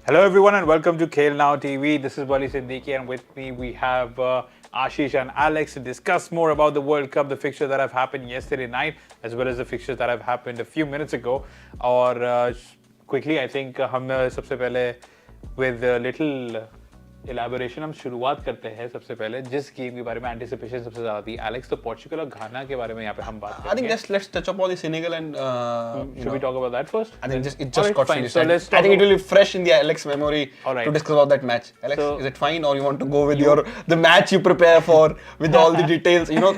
Hello everyone and welcome to Khel Now TV. This is Wali and with me we have Ashish and Alex to discuss more about the World Cup, the fixtures that have happened yesterday night as well as the fixtures that have happened a few minutes ago. और quickly I think हम सबसे पहले with little elaboration हम शुरुआत करते हैं सबसे पहले जिस गेम के बारे में एंटिसिपेशन सबसे ज्यादा थी एलेक्स तो पोर्चुगल और घाना के बारे में यहाँ पे हम बात करेंगे. I think let's touch upon the Senegal and should we talk about that first? I think it just got finished. So I think it will be fresh in the Alex memory right. to discuss about that match. Alex, is it fine or you want to go with the match you prepare for with all the details? You know,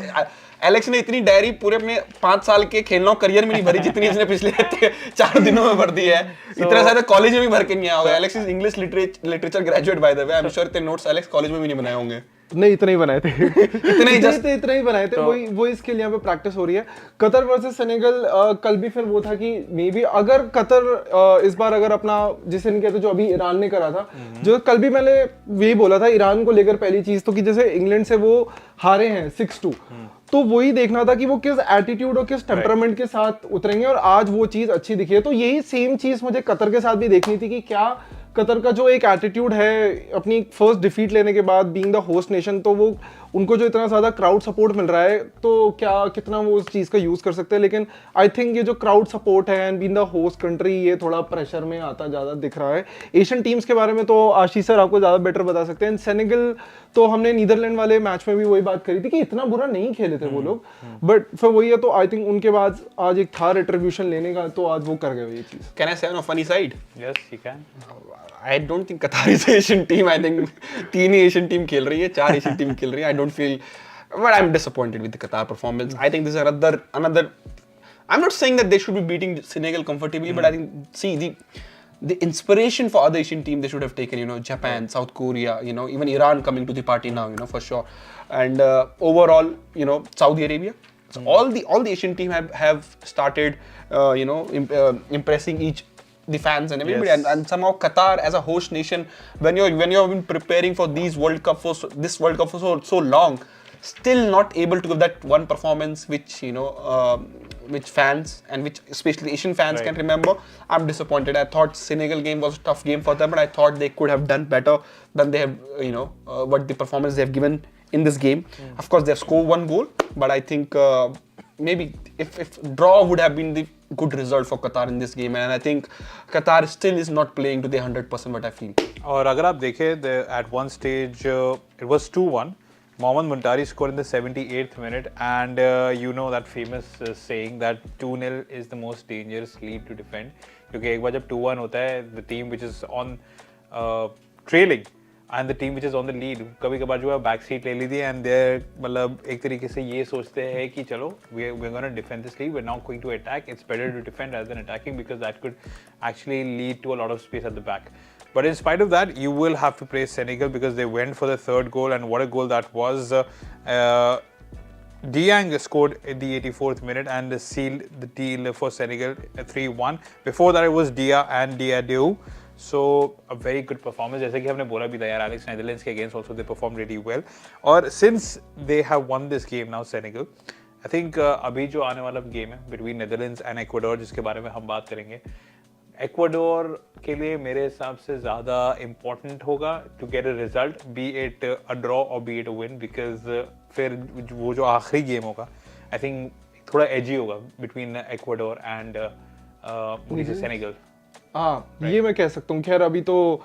Alex ने इतनी diary पूरे अपने 5 साल के खेलना career में नहीं भरी जितनी इसने पिछले 4 दिनों में भर दी है. इतना ज्यादा कॉलेज में भी भर के नहीं आया होगा. Alex is English literature graduate by the way. I am sure तेरे नोट्स एलेक्स कॉलेज में भी नहीं बनाए होंगे. नहीं इतना ही बनाए थे. इतना ही बनाए थे. तो वो इसके लिए यहाँ पे प्रैक्टिस हो रही है. कतर वर्सेस सेनेगल कल भी फिर वो था कि मे बी अगर कतर इस बार अगर अपना जिसे नहीं कहते जो अभी ईरान ने करा था, जो कल भी मैंने यही बोला था ईरान को लेकर पहली चीज तो कि जैसे इंग्लैंड से वो हारे हैं 6-2 तो वही देखना था कि वो किस एटीट्यूड और किस टेम्परामेंट के साथ उतरेंगे और आज वो चीज अच्छी दिखी है. तो यही सेम चीज मुझे कतर के साथ भी देखनी थी कि क्या कतर का जो एक एटीट्यूड है अपनी फर्स्ट डिफीट लेने के बाद बीइंग द होस्ट नेशन, तो वो उनको जो इतना ज़्यादा क्राउड सपोर्ट मिल रहा है तो क्या कितना वो उस चीज़ का यूज़ कर सकते हैं. लेकिन आई थिंक ये जो क्राउड सपोर्ट है and being the host country ये थोड़ा प्रेशर में आता ज़्यादा दिख रहा है. एशियन टीम्स के बारे में तो आशीष सर आपको ज़्यादा बेटर बता सकते हैं. सेनेगल तो हमने नीदरलैंड वाले मैच में भी वही बात करी थी कि इतना बुरा नहीं खेले थे वो लोग, बट फिर वही है तो आई थिंक उनके बाद आज एक था रिट्रीब्यूशन लेने का तो आज वो कर गए ये चीज़. Can I say on a funny side? Yes, you can. I don't think Qatar is an Asian team. I think 3 he Asian team खेल रही है, 4 Asian team खेल रही है. I don't feel, but I'm disappointed with the Qatar performance. I think this is another. I'm not saying that they should be beating Senegal comfortably, but I think the inspiration for other Asian team they should have taken. You know, Japan, South Korea. You know, even Iran coming to the party now. You know, for sure. And overall, you know, Saudi Arabia. So all the Asian team have started, impressing the fans and everybody, Yes. and somehow Qatar as a host nation, when you have been preparing for this World Cup for so long, still not able to give that one performance which which fans and which especially Asian fans can remember. I'm disappointed. I thought Senegal game was a tough game for them, but I thought they could have done better than they have, what the performance they have given in this game. Of course, they have scored 1 goal, but I think maybe if draw would have been the good result for Qatar in this game, and I think Qatar still is not playing to the 100% what I feel. और अगर आप देखें at one stage it was 2-1. Mohamed Muntari scored in the 78th minute, and you know that famous saying that 2-0 is the most dangerous lead to defend. क्योंकि एक बार जब 2-1 होता है, the team which is on trailing and the team which is on the lead कभी कभार जो है back seat ले ली थी and they मतलब एक तरीके से ये सोचते हैं कि चलो we're going to defend this lead, we're not going to attack, it's better to defend rather than attacking because that could actually lead to a lot of space at the back. But in spite of that, you will have to praise Senegal because they went for the 3rd goal, and what a goal that was. Dieng scored in the 84th minute and sealed the deal for Senegal 3-1. Before that, it was Dia and Diadeu. So a very good performance. जैसे कि हमने बोला भी था यार, Alex, Netherlands के against also they performed really well. और since they have won this game now, Senegal, I think अभी जो आने वाला game है between Netherlands and Ecuador जिसके बारे में हम बात करेंगे, एक्वाडोर के लिए मेरे हिसाब से ज़्यादा इम्पोर्टेंट होगा to get a result, be it a draw or be it a win, because फिर वो जो आखिरी गेम होगा आई थिंक थोड़ा एजी होगा बिटवीन एक्वाडोर एंड सेनेगल. हाँ ये मैं कह सकता हूँ. खैर अभी तो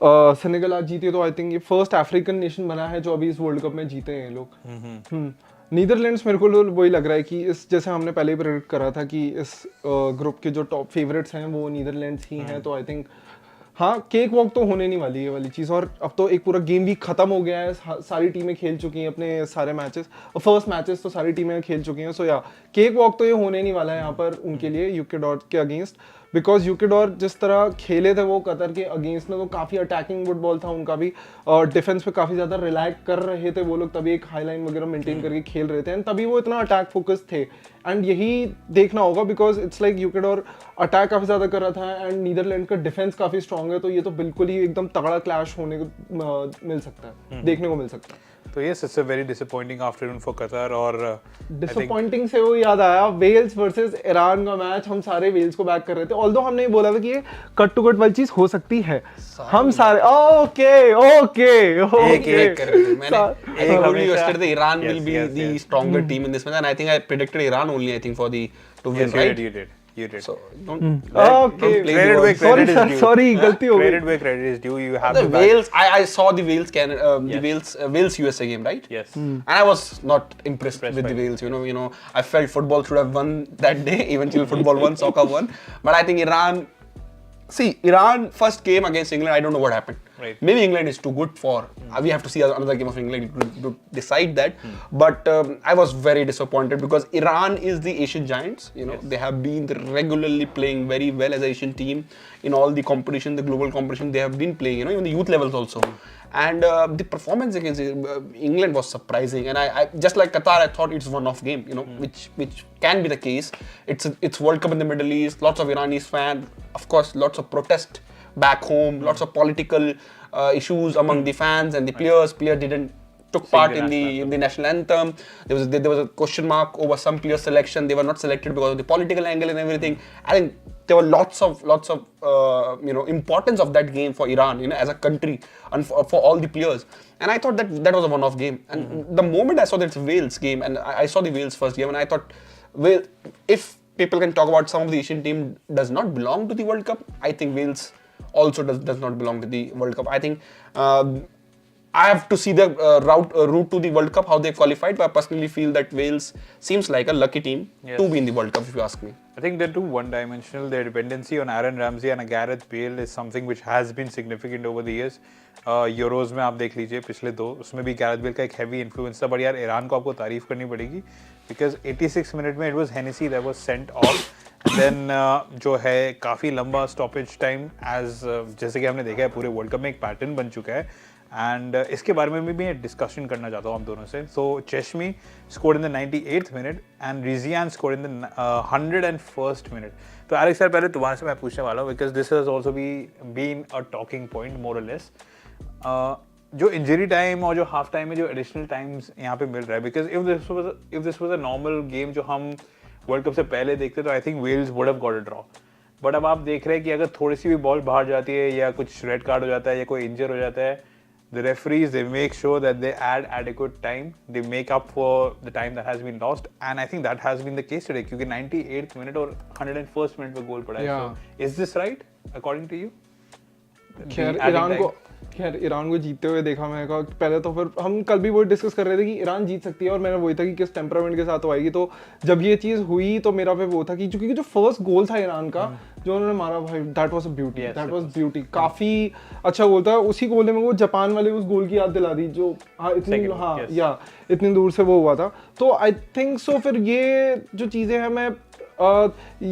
सेनेगल आज जीती तो आई थिंक ये फर्स्ट अफ्रीकन नेशन बना है जो अभी इस वर्ल्ड कप में जीते हैं लोग. नीदरलैंड्स मेरे को वही लग रहा है कि इस जैसे हमने पहले ही प्रेडिक्ट करा था कि इस ग्रुप के जो टॉप फेवरेट्स हैं वो नीदरलैंड्स ही हैं. तो आई थिंक हाँ केक वॉक तो होने नहीं वाली ये वाली चीज़. और अब तो एक पूरा गेम भी खत्म हो गया है, सारी टीमें खेल चुकी हैं अपने सारे मैचेस, फर्स्ट मैचेस तो सारी टीमें खेल चुकी हैं. सो या केक वॉक तो ये होने नहीं वाला है यहाँ पर उनके लिए यूके के अगेंस्ट, बिकॉज यूकेडोर जिस तरह खेले थे वो कतर के अगेंस्ट में तो काफ़ी अटैकिंग फुटबॉल था उनका भी, और डिफेंस पे काफ़ी ज़्यादा रिलाई कर रहे थे वो लोग, तभी एक हाई लाइन वगैरह मेंटेन करके खेल रहे थे, एंड तभी वो इतना अटैक फोकस थे. एंड यही देखना होगा बिकॉज इट्स लाइक यूकेडोर अटैक काफ़ी ज़्यादा कर रहा था एंड नीदरलैंड का डिफेंस काफ़ी स्ट्रॉन्ग है, तो ये तो बिल्कुल ही एकदम तगड़ा क्लैश होने को मिल सकता है, देखने को मिल सकता है. So yes, it's a very disappointing afternoon for Qatar. और I think डिसअपॉइंटिंग से वो याद आया, वेल्स वर्सेस ईरान का मैच, हम सारे वेल्स को बैक कर रहे थे, ऑल्दो हमने ये बोला था कि ये कट टू कट वाली चीज हो सकती है, हम सारे ओके ओके ओके एक कर रहे थे मैंने एक only हमेशा- yesterday Iran will Yes, be yes, the yes. stronger team in this match, and I think I predicted Iran only, I think, for the to win, yes, you right? did, you did, you did. So don't okay, play Credit the where odds. Sorry credit is sir, due. Sorry गलती हो गई. Credit where credit is due. You have The to back- Wales, I saw the Wales Yes. Wales USA game, right? Yes. And I was not impressed with the by Wales. You know, I felt football should have won that day. Eventually, football won, soccer won. But I think Iran. See, Iran first game against England. I don't know what happened. Right. Maybe England is too good for. We have to see another game of England to decide that. But I was very disappointed because Iran is the Asian giants. You know, they have been regularly playing very well as an Asian team in all the competition, the global competition. They have been playing. You know, even the youth levels also. And the performance against England was surprising. And I just like Qatar, I thought it's one-off game. You know, which can be the case. It's World Cup in the Middle East. Lots of Iranis fans. Of course, lots of protest back home. Lots of political issues among the fans and the players. Players didn't took part in the national anthem. There was a question mark over some player selection. They were not selected because of the political angle and everything. I think there were lots of importance of that game for Iran, you know, as a country and for all the players. And I thought that was a one-off game. And the moment I saw that Wales game, and I saw the Wales first game, and I thought, well, if people can talk about some of the Asian team does not belong to the World Cup, I think Wales also does not belong to the World Cup. I think I have to see the route to the World Cup, how they qualified, but I personally feel that Wales seems like a lucky team to be in the World Cup, if you ask me. I think they're too one-dimensional. Their dependency on Aaron Ramsey and a Gareth Bale is something which has been significant over the years. Euros में आप देख लीजिए पिछले दो, उसमें भी Gareth Bale का एक हैवी इन्फ्लुएंस था. बट यार ईरान को आपको तारीफ करनी पड़ेगी बिकॉज 86 मिनट में it was Hennessey that was sent off. Then जो है काफ़ी लंबा स्टॉपेज टाइम एज जैसे कि हमने देखा है पूरे वर्ल्ड कप में एक पैटर्न बन चुका है. एंड इसके बारे में भी मैं डिस्कशन करना चाहता हूँ आप दोनों से. So Cheshmi scored in the 98th minute and Rezaeian scored in the 101st minute. तो एलेक्स यार पहले तुम्हारे से मैं पूछने वाला हूँ because this has also been a talking point more or less. जो इंजरी टाइम और जो हाफ टाइम में जो एडिशनल टाइम्स यहाँ पे मिल रहा है because if this was a normal game जो हम वर्ल्ड कप से पहले देखते तो I think Wales would have got a draw. But अब आप देख रहे हैं कि अगर थोड़ी सी भी बॉल बाहर जाती है या कुछ रेड कार्ड हो जाता है या कोई इंजर हो जाता है, the referees, they make sure that they add adequate time, they make up for the time that has been lost, and I think that has been the case today क्योंकि 98th minute और 101st minute में गोल पड़ा है. So is this right according to you? खैर Iran को जीतते हुए देखा मैंने कहा पहले तो, फिर हम कल भी वो डिस्कस कर रहे थे कि ईरान जीत सकती है और मैंने वही था कि किस टेम्परामेंट के साथ वो आएगी. तो जब ये चीज़ हुई तो मेरा पे वो था कि क्योंकि जो फर्स्ट गोल था ईरान का जो उन्होंने मारा भाई, that was a beauty, that was beauty. काफ़ी अच्छा गोल था. उसी गोल ने मेरे को जापान वाले उस गोल की याद दिला दी जो इतनी दूर से वो हुआ था. तो आई थिंक सो फिर ये जो चीज़ें हैं मैं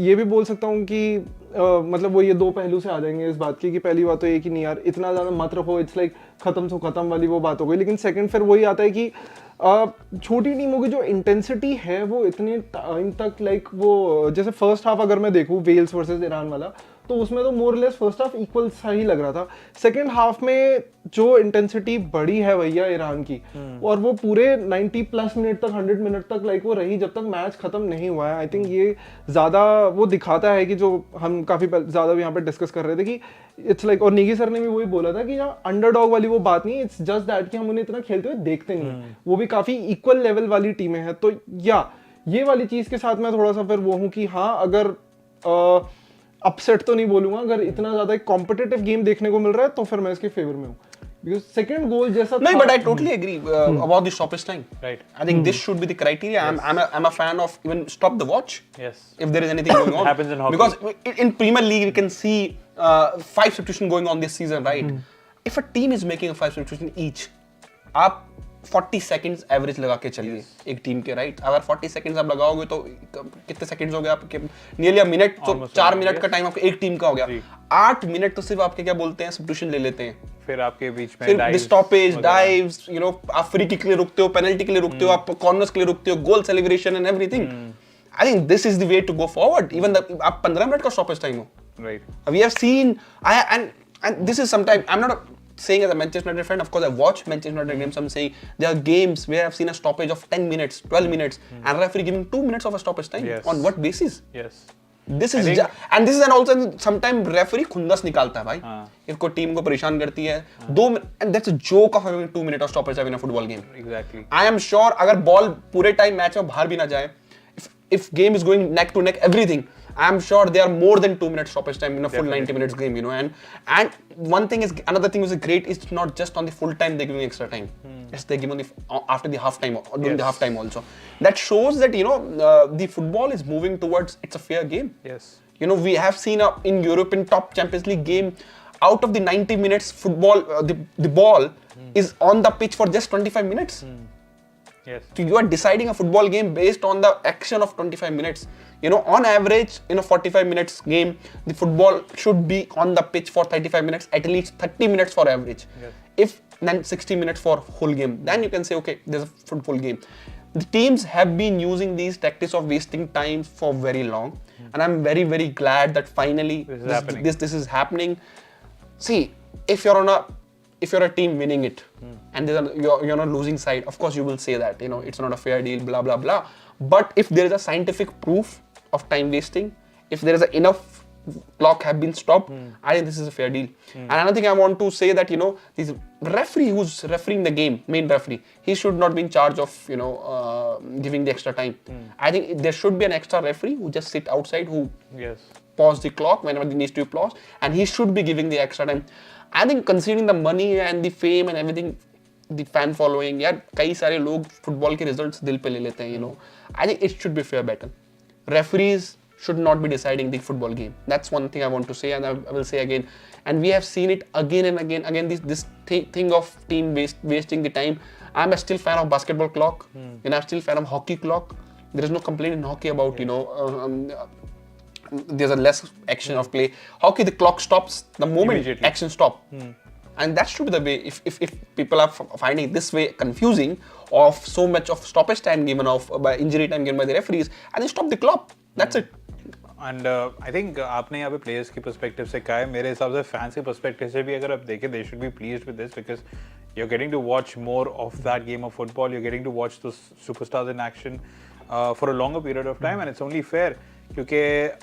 ये भी बोल सकता हूँ कि मतलब वो ये दो पहलू से आ जाएंगे इस बात की कि पहली बात तो ये कि नहीं यार इतना ज़्यादा मत रखो, इट्स लाइक ख़त्म से ख़त्म वाली वो बात हो गई. लेकिन सेकंड फिर वही आता है कि छोटी टीमों की जो इंटेंसिटी है वो इतने टाइम तक लाइक वो जैसे फर्स्ट हाफ अगर मैं देखूँ वेल्स वर्सेस ईरान वाला तो उसमें तो more less first half equal सा ही लग रहा था. सेकंड हाफ में जो इंटेंसिटी बढ़ी है भैया ईरान की और वो पूरे 90+ मिनट तक 100 मिनट तक लाइक वो रही जब तक मैच खत्म नहीं हुआ है. आई थिंक ये ज़्यादा वो दिखाता है कि जो हम काफ़ी ज़्यादा यहाँ पे डिस्कस कर रहे थे कि इट्स लाइक और नेगी सर ने भी वही बोला था कि यहाँ अंडरडॉग वाली वो बात नहीं, इट्स जस्ट दैट कि हम उन्हें इतना खेलते हुए देखते नहीं, वो भी काफ़ी इक्वल लेवल वाली टीमें हैं. तो या ये वाली चीज़ के साथ मैं थोड़ा सा फिर वो हूँ कि हाँ अगर अपसेट तो नहीं बोलूंगा, अगर इतना ज्यादा एक कॉम्पिटिटिव गेम देखने को मिल रहा है तो फिर मैं इसके फेवर में हूँ. Because second goal जैसा No, but I totally agree about the stoppage time. Right. I think this should be the criteria. I'm a fan of even stop the watch. Yes. If there is anything going on. Happens in hockey. Because in Premier League we can see 5 substitutions going on this season, right? If a team is making a 5 substitution each, आप 40 seconds average लगा के चलिए एक team के, right? अगर 40 seconds आप लगाओगे तो कितने सेकंड्स हो गए आपके? नियरली मिनट, तो 4 मिनट का टाइम आपके एक टीम का हो गया. 8 मिनट तो सिर्फ आपके क्या बोलते हैं सब्स्टिट्यूशन ले लेते हैं. फिर आपके बीच में फिर स्टॉपेज, डाइव्स, यू नो, आप फ्री किक के लिए रुकते हो, पेनल्टी के लिए रुकते हो, आप कॉर्नर्स के लिए रुकते हो, goal celebration and everything. I think this is the way to go forward. Even आप 15 मिनट का स्टॉपेज टाइम हो, right? We have seen and this is sometimes I'm not saying as a Manchester United fan, of course I watch Manchester United games, I'm saying there are games where I've seen a stoppage of 10 minutes, 12 minutes, and referee giving 2 minutes of a stoppage time. Yes. On what basis? Yes. This is and this is an also sometimes referee खुंदस निकालता है भाई. इनको team को परेशान करती है. 2 minutes, and that's a joke of having 2 minutes of stoppage time in a football game. Exactly. I am sure अगर ball पूरे टाइम मैच में बाहर भी ना जाए, if game is going neck to neck everything, I am sure there are more than 2 minutes stoppage time in a full 90 minutes game, you know. And one thing is, another thing was great is not just on the full time they're giving extra time. Yes, they give on the after the half time or during the half time also. That shows that, you know, the football is moving towards it's a fair game. Yes. You know, we have seen in European top Champions League game, out of the 90 minutes football, the ball is on the pitch for just 25 minutes. Yes. So you are deciding a football game based on the action of 25 minutes. You know, on average, in a 45 minutes game, the football should be on the pitch for 35 minutes, at least 30 minutes for average. Yes. If then 60 minutes for whole game, then you can say, okay, there's a football game. The teams have been using these tactics of wasting time for very long, and I'm very, very glad that finally this is happening. See, if you're a team winning it, and you're not losing side, of course you will say that, you know, it's not a fair deal, blah blah blah. But if there is a scientific proof of time wasting, if there is enough clock have been stopped, I think this is a fair deal. And another thing I want to say that, you know, this referee who's refereeing the game, main referee, he should not be in charge of, you know, giving the extra time. I think there should be an extra referee who just sit outside, who pause the clock whenever it needs to be paused, and he should be giving the extra time. I think considering the money and the fame and everything, the fan following, यार कई सारे लोग football के results दिल पे ले लेते हैं, you know. I think it should be fair battle. Referees should not be deciding the football game. That's one thing I want to say, and I will say again. And we have seen it again and again. Again, this thing of team wasting the time. I'm still fan of basketball clock, and I'm still fan of hockey clock. There is no complaint in hockey about, you know, there's a less action of play. Hockey, the clock stops the moment action stop. And that should be the way. If people are finding this way confusing, of so much of stoppage time given off by injury time given by the referees, and they stop the clock. That's it. And I think आपने यहाँ पे players की perspective से कहा है, मेरे हिसाब से fans की perspective से भी अगर आप देखें, they should be pleased with this because you're getting to watch more of that game of football. You're getting to watch those superstars in action for a longer period of time, and it's only fair. क्योंकि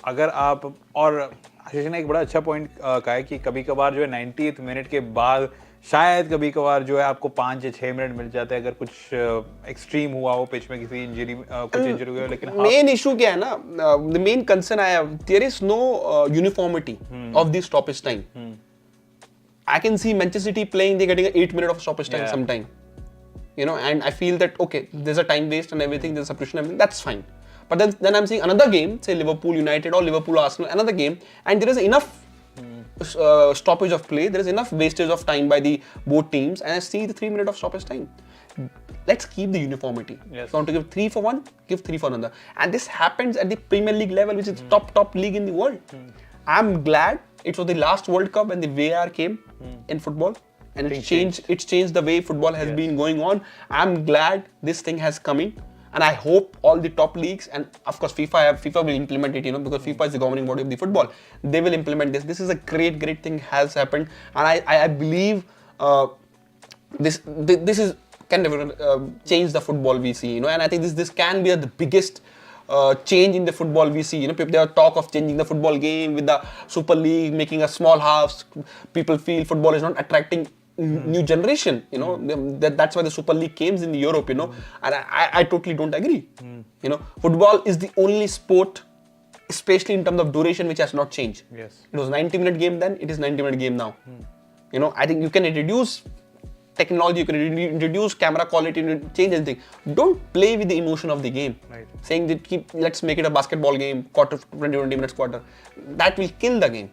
अगर आप और आशीष ने एक बड़ा अच्छा point कहा है कि कभी कभार जो है 90th मिनट के बाद शायद कभी कभार जो है आपको 5 या 6 मिनट मिल जाते हैं अगर कुछ एक्सट्रीम हुआ हो पिच में किसी इंजरी कुछ इंजरी हुई हो लेकिन मेन इशू क्या है ना the main concern I have there is no uniformity of this stoppage time I can see Manchester City playing, they're getting 8 minutes of stoppage time sometime. You know, and I feel that, okay, there's a time waste and everything, there's substitution and everything, that's fine. But then I'm seeing another game, say Liverpool United or Liverpool Arsenal, another game, and there is enough stoppage of play, there is enough wastage of time by the both teams, and I see the 3 minutes of stoppage time. Let's keep the uniformity. If you want to give 3 for one, give 3 for another. And this happens at the Premier League level, which is the top league in the world. I'm glad it was the last World Cup when the VAR came in football, and it's changed the way football has been going on. I'm glad this thing has come in, and I hope all the top leagues and of course FIFA will implement it, you know, because FIFA is the governing body of the football. They will implement this. This is a great thing has happened, and I believe this can change the football we see, you know, and I think this can be the biggest change in the football we see. You know, there are talk of changing the football game with the Super League, making a small halves. People feel football is not attracting new generation. You know, that's why the Super League came in Europe. You know, and I totally don't agree. You know, football is the only sport, especially in terms of duration, which has not changed. Yes, it was 90-minute game then. It is 90-minute game now. You know, I think you can reduce technology, you can introduce camera quality, change anything. Don't play with the emotion of the game. Right. Saying that let's make it a basketball game, 20 minutes quarter. That will kill the game.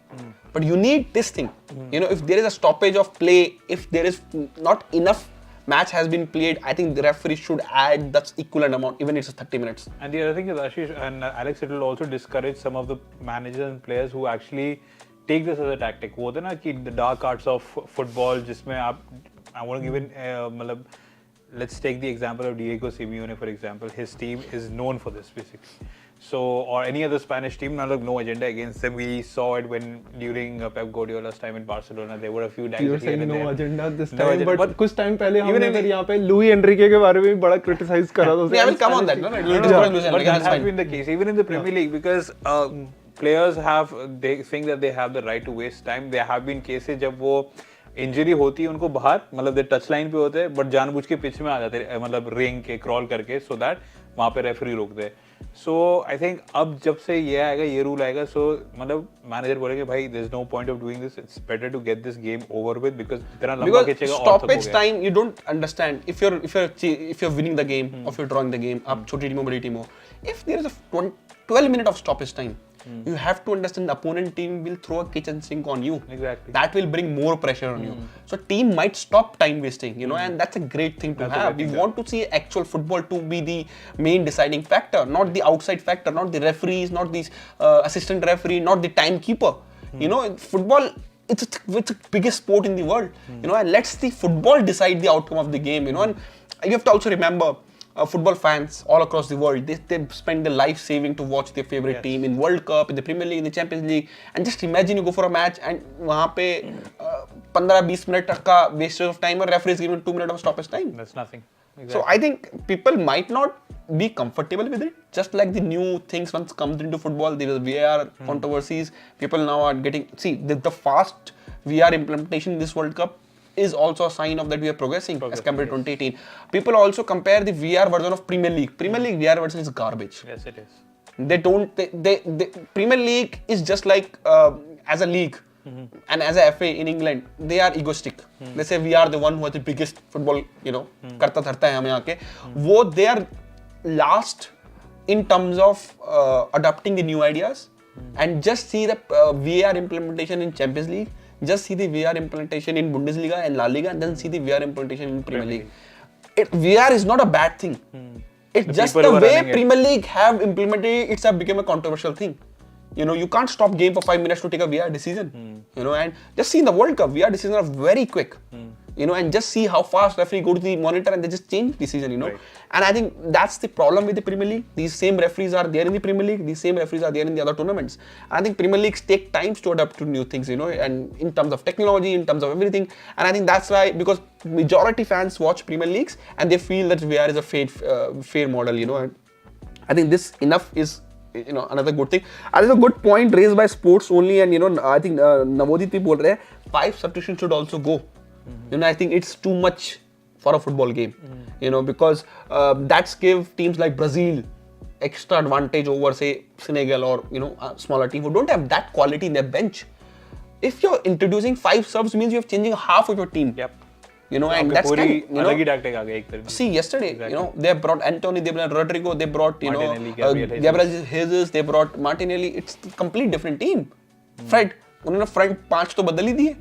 But you need this thing. You know, if there is a stoppage of play, if there is not enough match has been played, I think the referee should add that equivalent amount, even if it's 30 minutes. And the other thing is, Ashish and Alex, it will also discourage some of the managers and players who actually take this as a tactic. वो होता है ना कि the dark arts of football, जिसमें आप I want to give it, let's take the example of Diego Simeone, for example. His team is known for this, basically. So, or any other Spanish team, now look, no agenda against them. We saw it when during Pep Guardiola's time in Barcelona, there were a few You're dags here saying and no there. agenda this No time, agenda, but कुछ time पहले even हमने in फिर यहाँ पे Louis Enrique के बारे में भी बड़ा criticize करा था. Yeah, I will come on that. No, no, No, no, but that has been the case even in the Premier League because players they think that they have the right to waste time. There have been cases जब वो injury होती है उनको बाहर मतलब they touch line पे होते हैं बट जानबूझ के पिच में आ जाते हैं मतलब रिंग के क्रॉल करके सो दैट वहाँ पे रेफरी रोक दे. सो आई थिंक अब जब से ये आएगा ये रूल आएगा सो मतलब मैनेजर बोलेंगे भाई there is no point of doing this it's better to get this game over with because इतना लंबा खींचेगा और stoppage time you don't understand if you're winning the game or if you're drawing the game आप छोटी team हो बड़ी team हो if there is a 12 minute of stoppage time you have to understand the opponent team will throw a kitchen sink on you. Exactly. That will bring more pressure on you. So team might stop time wasting, you know, and that's a great thing to have. We want to see actual football to be the main deciding factor, not the outside factor, not the referees, not the assistant referee, not the timekeeper. You know, football. It's the biggest sport in the world, you know, and let's the football decide the outcome of the game, you know, and you have to also remember football fans all across the world, they spend their life saving to watch their favorite team in World Cup, in the Premier League, in the Champions League, and just imagine you go for a match and वहाँ पे 15-20 minute का wastage of time और referee is given 2 minutes of stoppage time. That's nothing. Exactly. So I think people might not be comfortable with it, just like the new things once comes into football. There is VAR controversies. People now are getting the fast VAR implementation in this World Cup is also a sign of that we are progressing as compared to 2018. People also compare the VR version of Premier League. Premier League VR version is garbage. Yes, it is. They Premier League is just like as a league and as a FA in England, they are egoistic. They say we are the one who has the biggest football, you know, करता धरता है हमें आके. वो they are last in terms of adopting the new ideas and just see the VAR implementation in Champions League. Just see the VR implementation in Bundesliga and La Liga, and then see the VR implementation in Premier League. VR is not a bad thing. It's just the way Premier League have implemented it, it's become a controversial thing. You know, you can't stop game for 5 minutes to take a VR decision. You know, and just see in the World Cup, VR decisions are very quick. You know, and just see how fast referee go to the monitor and they just change decision, you know. Right. And I think that's the problem with the Premier League. These same referees are there in the Premier League. These same referees are there in the other tournaments. And I think Premier Leagues take times to adapt to new things, you know, and in terms of technology, in terms of everything. And I think that's why, because majority fans watch Premier Leagues and they feel that VR is a fair model, you know. And I think this enough is, you know, another good thing. And there's a good point raised by Sports Only, and you know, I think Navodit bhi bol rahe, 5 substitutions should also go. You know, I think it's too much for a football game. You know, because that's give teams like Brazil extra advantage over, say, Senegal or, you know, a smaller team who don't have that quality in their bench. If you're introducing 5 subs, means you're changing half of your team. Yep. You know, and that's kind of, you know, see yesterday, you know, they brought Anthony, they brought Rodrigo, they brought, you know, Gabriel Jesus, they brought Martinelli. It's a complete different team. Fred, उन्होंने front 5 तो बदल ही दिए.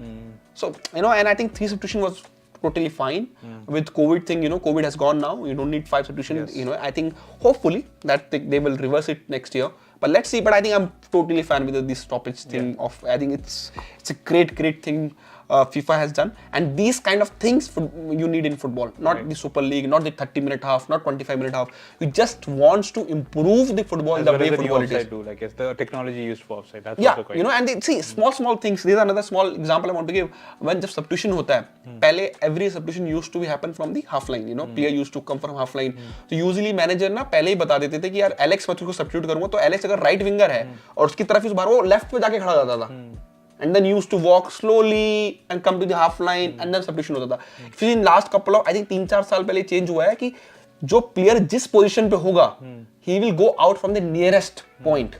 So, you know, and I think 3 substitution was totally fine. With COVID thing, you know, COVID has gone now. You don't need 5 substitutions. You know, I think hopefully that they will reverse it next year. But let's see. But I think I'm totally fan with this stoppage thing. I think it's a great thing FIFA has done, and these kind of things you need in football, not the Super League, not the 30-minute half, not 25-minute half. You just want to improve the football as the well way as football the it is. too, like it's the technology used for offside. That's Yeah, also quite you know, and see small things. There's another small example I want to give. When जब substitution होता है, पहले every substitution used to happen from the half line. You know, player used to come from half line. So usually manager ना पहले ही बता देते थे कि यार Alex मैं तुझको substitute करूँगा, तो Alex अगर right winger है और उसकी तरफ इस बार वो left पे जाके खड़ा रहता था. And then used to walk slowly and come to the half line and then substitution होता था. फिर in last couple of, I think 3-4 साल पहले change हुआ है कि जो player जिस position पे होगा, he will go out from the nearest point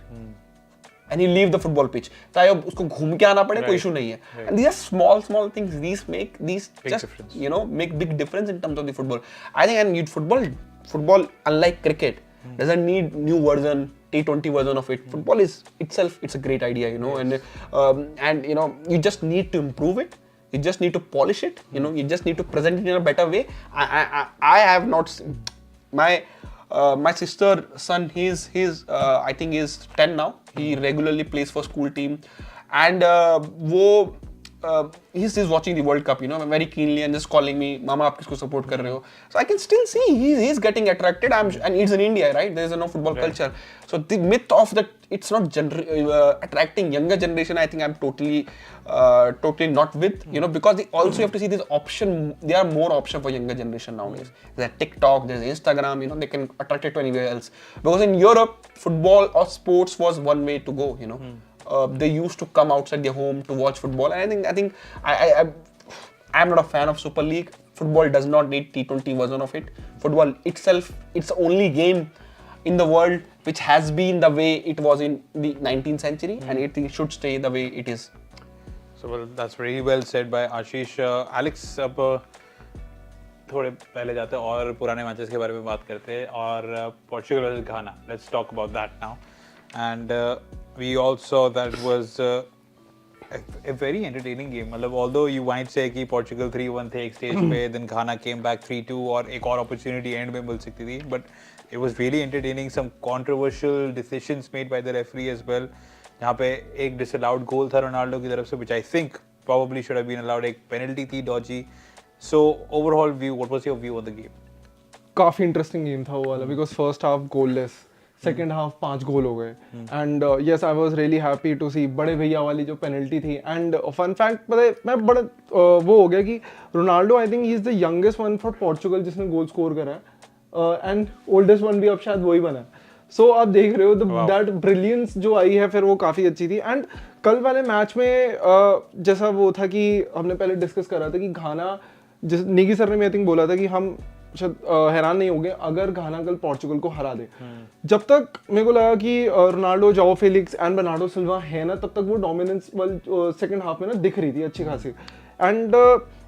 and he leave the football pitch. चाहे उसको घूम के आना पड़े, कोई issue नहीं है. And these are small things. These make these big just difference. You know, make big difference in terms of the football. I think, and football unlike cricket doesn't need new version, T20 version of it. Football is itself, it's a great idea, you know, and you know, you just need to improve it. You just need to polish it. You know, you just need to present it in a better way. I have not seen, my sister son, he's I think he's 10 now. He regularly plays for school team, and वो he's watching the World Cup, you know, very keenly and just calling me, Mama, आप किसको support कर रहे हो? So I can still see he's getting attracted. And it's in India, right? There is no football culture. So the myth of that it's not attracting younger generation, I think I'm totally not with, you know, because they also have to see this option. There are more options for younger generation nowadays. There's TikTok, there's Instagram, you know, they can attract it to anywhere else. Because in Europe, football or sports was one way to go, you know. They used to come outside their home to watch football, and I think I'm not a fan of Super League. Football does not need T20 version of it. Football itself, it's the only game in the world which has been the way it was in the 19th century, and I think it should stay the way it is. So well, that's very well said by Ashish. Alex, अब थोड़े पहले जाते हैं और पुराने matches के बारे में बात करते हैं और Portugal versus Ghana. Let's talk about that now. And we all saw that it was a very entertaining game. मतलब although you might say कि Portugal 3-1 थे एक stage पे, then Ghana came back 3-2 और एक और opportunity end में मिल सकती थी, but it was really entertaining. Some controversial decisions made by the referee as well. यहाँ पे एक disallowed goal था रोनाल्डो की तरफ से, which I think probably should have been allowed. एक penalty थी dodgy. So overall view, what was your view on the game? काफी इंटरेस्टिंग गेम था वो वाला, because first half goalless, second half 5 goal हो गए, and yes I was really happy to see बड़े भैया वाली जो पेनल्टी थी. एंड फन फैक्ट पता है, मैं बड़ा वो हो गया कि Ronaldo I think he is the youngest one for Portugal जिसने गोल स्कोर करा है, एंड ओल्डेस्ट वन भी अब शायद वही बना है. सो आप देख रहे हो दैट ब्रिलियंस जो आई है फिर वो काफ़ी अच्छी थी. एंड कल वाले मैच में जैसा वो था कि हमने पहले डिस्कस करा था कि घाना, जिस नेगी सर ने मैं आई थिंक बोला था कि हम शायद हैरान नहीं होंगे अगर घाना कल पोर्चुगल को हरा दे. जब तक मेरे को लगा कि रोनाल्डो, जाओ फेलिक्स एंड बर्नार्डो सिल्वा है ना, तब तक वो डोमिनेंस वाली सेकंड हाफ में ना दिख रही थी अच्छी खासी. एंड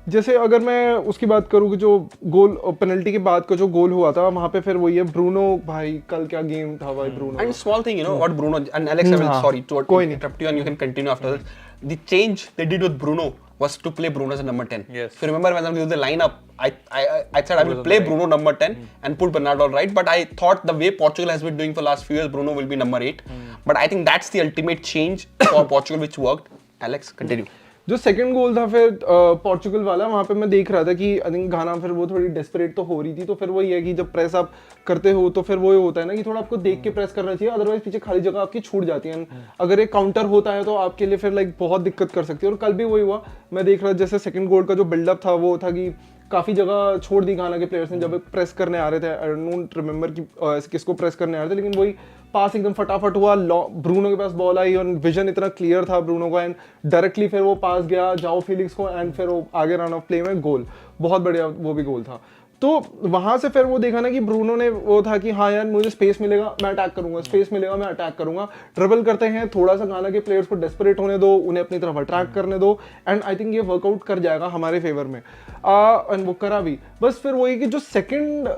जैसे अगर मैं उसकी बात करूँ कि जो गोल पेनल्टी के बाद का जो गोल हुआ था वहाँ पे फिर वही है ब्रूनो, भाई कल क्या गेम था भाई Bruno. And small thing, you know, what Bruno and Alex, I will sorry to interrupt you and you can continue after this. The change they did with Bruno was to play Bruno as a number 10. Yes. If you remember when I was the lineup, I said I will play Bruno number 10 and put Bernardo right, but I thought the way Portugal has been doing for the last few years, Bruno will be number 8. But I think that's the ultimate change for Portugal which worked. Alex, continue. जो second goal था फिर Portugal वाला, वहाँ पे मैं देख रहा था कि आई थिंक घाना फिर वो थोड़ी डेस्परेट तो हो रही थी. तो फिर वही है कि जब प्रेस आप करते हो तो फिर वो होता है ना कि थोड़ा आपको देख के प्रेस करना चाहिए, अदरवाइज पीछे खाली जगह आपकी छूट जाती है. अगर एक काउंटर होता है तो आपके लिए फिर लाइक बहुत दिक्कत कर सकती है. और कल भी वही हुआ. मैं देख रहा था जैसे सेकंड गोल का जो बिल्डअप था वो था कि काफी जगह छोड़ दी घाना के प्लेयर्स ने जब प्रेस करने आ रहे थे. आई डोंट रिमेंबर कि किसको प्रेस करने आ रहे थे, लेकिन वही पास एकदम फटाफट हुआ, ब्रूनो के पास बॉल आई और विजन इतना क्लियर था ब्रूनो का, एंड डायरेक्टली फिर वो पास गया जाओ फेलिक्स को, एंड फिर वो आगे रन ऑफ प्ले में गोल. बहुत बढ़िया वो भी गोल था. तो वहां से फिर वो देखा ना कि ब्रूनो ने वो था कि हाँ यार मुझे स्पेस मिलेगा मैं अटैक करूंगा, स्पेस मिलेगा मैं अटैक करूंगा. ट्रिबल करते हैं, थोड़ा सा घाना के प्लेयर्स को डेस्परेट होने दो, उन्हें अपनी तरफ अट्रैक्ट करने दो, एंड आई थिंक ये वर्कआउट कर जाएगा हमारे फेवर में. एंड वो करा भी. बस फिर वही कि जो सेकंड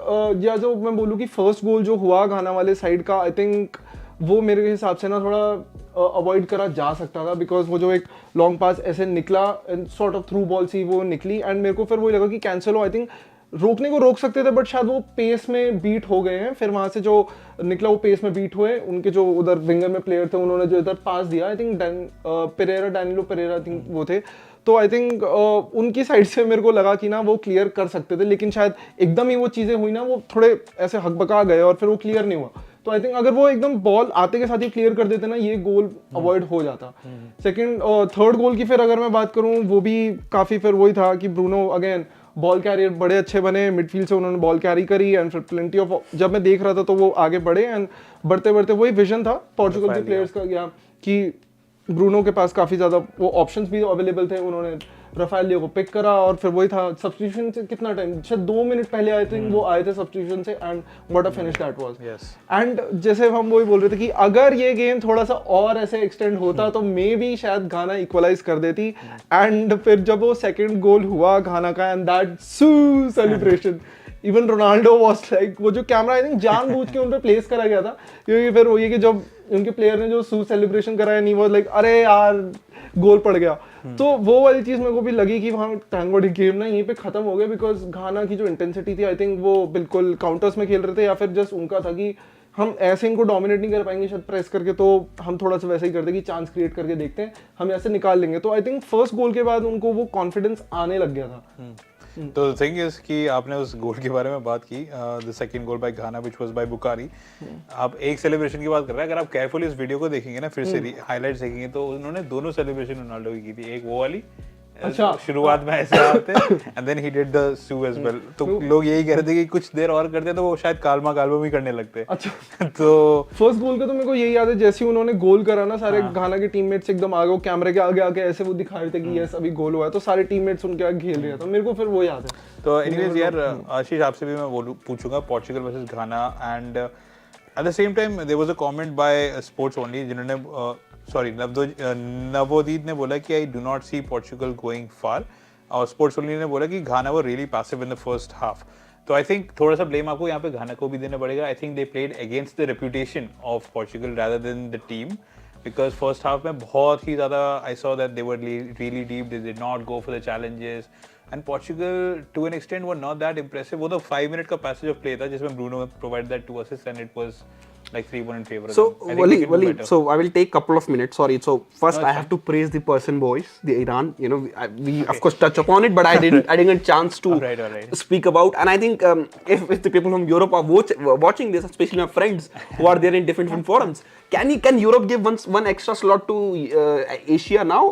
या जो मैं बोलूँ कि फर्स्ट गोल जो हुआ घाना वाले साइड का, आई थिंक वो मेरे हिसाब से ना थोड़ा अवॉइड करा जा सकता था, बिकॉज वो जो एक लॉन्ग पास ऐसे निकला and sort of through ball सी वो निकली, एंड मेरे को फिर वही लगा कि कैंसिल हो. आई थिंक रोकने को रोक सकते थे बट शायद वो पेस में बीट हो गए हैं. फिर वहां से जो निकला वो पेस में बीट हुए. उनके जो उधर विंगर में प्लेयर थे उन्होंने जो इधर पास दिया, I think Danilo Pereira I think वो थे. तो आई थिंक उनकी साइड से मेरे को लगा कि ना वो क्लियर कर सकते थे, लेकिन शायद एकदम ही वो चीज़ें हुई ना, वो थोड़े ऐसे हकबका गए और फिर वो क्लियर नहीं हुआ. तो आई थिंक अगर वो एकदम बॉल आते के साथ ही क्लियर कर देते ना, ये गोल अवॉइड हो जाता. सेकंड थर्ड गोल की फिर अगर मैं बात करूं, वो भी काफ़ी फिर वही था कि ब्रूनो अगेन बॉल कैरियर बड़े अच्छे बने, मिडफील्ड से उन्होंने बॉल कैरी करी, एंड फिर प्लेंटी ऑफ, जब मैं देख रहा था तो वो आगे बढ़े, एंड बढ़ते बढ़ते वही विजन था पोर्चुगल के प्लेयर्स का या कि ब्रूनो के पास काफ़ी ज़्यादा वो ऑप्शंस भी अवेलेबल थे. उन्होंने राफेल लियो को पिक करा और फिर वही था सब्स्टिट्यूशन से कितना टाइम, शायद 2 मिनट पहले आई थिंक वो आए थे सब्स्टिट्यूशन से, and what a finish that was. And जैसे हम वही बोल रहे थे कि अगर ये गेम थोड़ा सा और ऐसे एक्सटेंड होता तो मे बी शायद घाना इक्वलाइज कर देती. एंड फिर जब वो सेकंड गोल हुआ घाना का, and that siu celebration, even Ronaldo was like, वो जो कैमरा आई थिंक जानबूझ के उन पे प्लेस करा गया था, क्योंकि फिर वो ये कि जब उनके प्लेयर ने जो सू सेलिब्रेशन कराया नहीं, वो लाइक अरे यार गोल पड़ गया. तो वो वाली चीज मेरे को भी लगी कि वहाँ थैंक गॉड गेम ना यहीं पे खत्म हो गया, बिकॉज घाना की जो इंटेंसिटी थी आई थिंक वो बिल्कुल काउंटर्स में खेल रहे थे, या फिर जस्ट उनका था कि हम ऐसे इनको डोमिनेट नहीं कर पाएंगे शायद प्रेस करके, तो हम थोड़ा सा वैसा ही करते हैं कि चांस क्रिएट करके देखते हैं, हम ऐसे निकाल लेंगे। तो आई थिंक फर्स्ट गोल के बाद उनको वो कॉन्फिडेंस आने लग गया था। तो थिंग इज कि आपने उस गोल के बारे में बात की, the second goal by Ghana which was by Bukari. आप एक सेलिब्रेशन की बात कर रहे हैं, अगर आप केयरफुली इस वीडियो को देखेंगे ना, फिर से हाइलाइट्स देखेंगे, तो उन्होंने दोनों सेलिब्रेशन रोनाल्डो की थी, एक वो वाली अच्छा शुरुआत में ऐसे आते and then he did the siu as well. तो लोग यही कह रहे थे कि कुछ देर और करते तो वो शायद कालमा भी करने लगते। अच्छा तो फर्स्ट गोल का तो मेरे को यही याद है, जैसे ही उन्होंने गोल करा ना, सारे घाना के टीममेट्स एकदम आगे, वो कैमरे के आगे आके ऐसे वो दिखा रहे थे कि यस अभी गोल हुआ है, तो सारे टीममेट्स उनके आगे खेल रहे थे, मेरे को फिर वो याद है। तो एनीवेज यार, आशीष आपसे भी मैं पूछूंगा Portugal versus Ghana, and at the same time there was a comment by sports only, जिन्होंने सॉरी नवोदीद ने बोला कि I do not see Portugal going far, और स्पोर्ट्स ओनली ने बोला कि Ghana were really passive in the first half. तो आई थिंक थोड़ा सा ब्लेम आपको यहाँ पे घाना को भी देना पड़ेगा। I think they played against the reputation of Portugal rather than the team, because first half में बहुत ही ज़्यादा I saw that they were really deep, they did not go for the challenges, and Portugal to an extent were not that impressive. वो तो 5 minute का passage of play था जिसमें Bruno provide that 2 assists and it was like 3-1 in favor. So Wali, so I will take couple of minutes. Sorry. So first I have to praise the person boys, the Iran. You know, we of course touch upon it, but I didn't get chance to All right. speak about. And I think if the people from Europe are watching this, especially my friends who are there in different forums, can Europe give one extra slot to Asia now?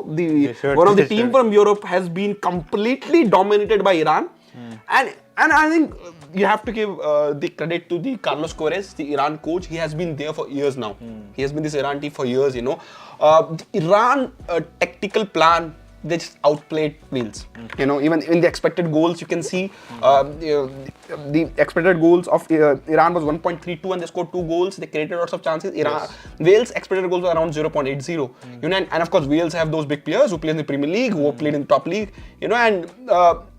One of the team from Europe has been completely dominated by Iran, and I think you have to give the credit to the Carlos Queiroz, the Iran coach. He has been there for years now. He has been this Iran team for years, you know. The Iran tactical plan, they just outplayed Wales. You know, even in the expected goals, you can see the expected goals of Iran was 1.32 and they scored 2 goals. They created lots of chances. Wales expected goals were around 0.80. You know, and of course Wales have those big players who play in the Premier League, who played in the top league. You know,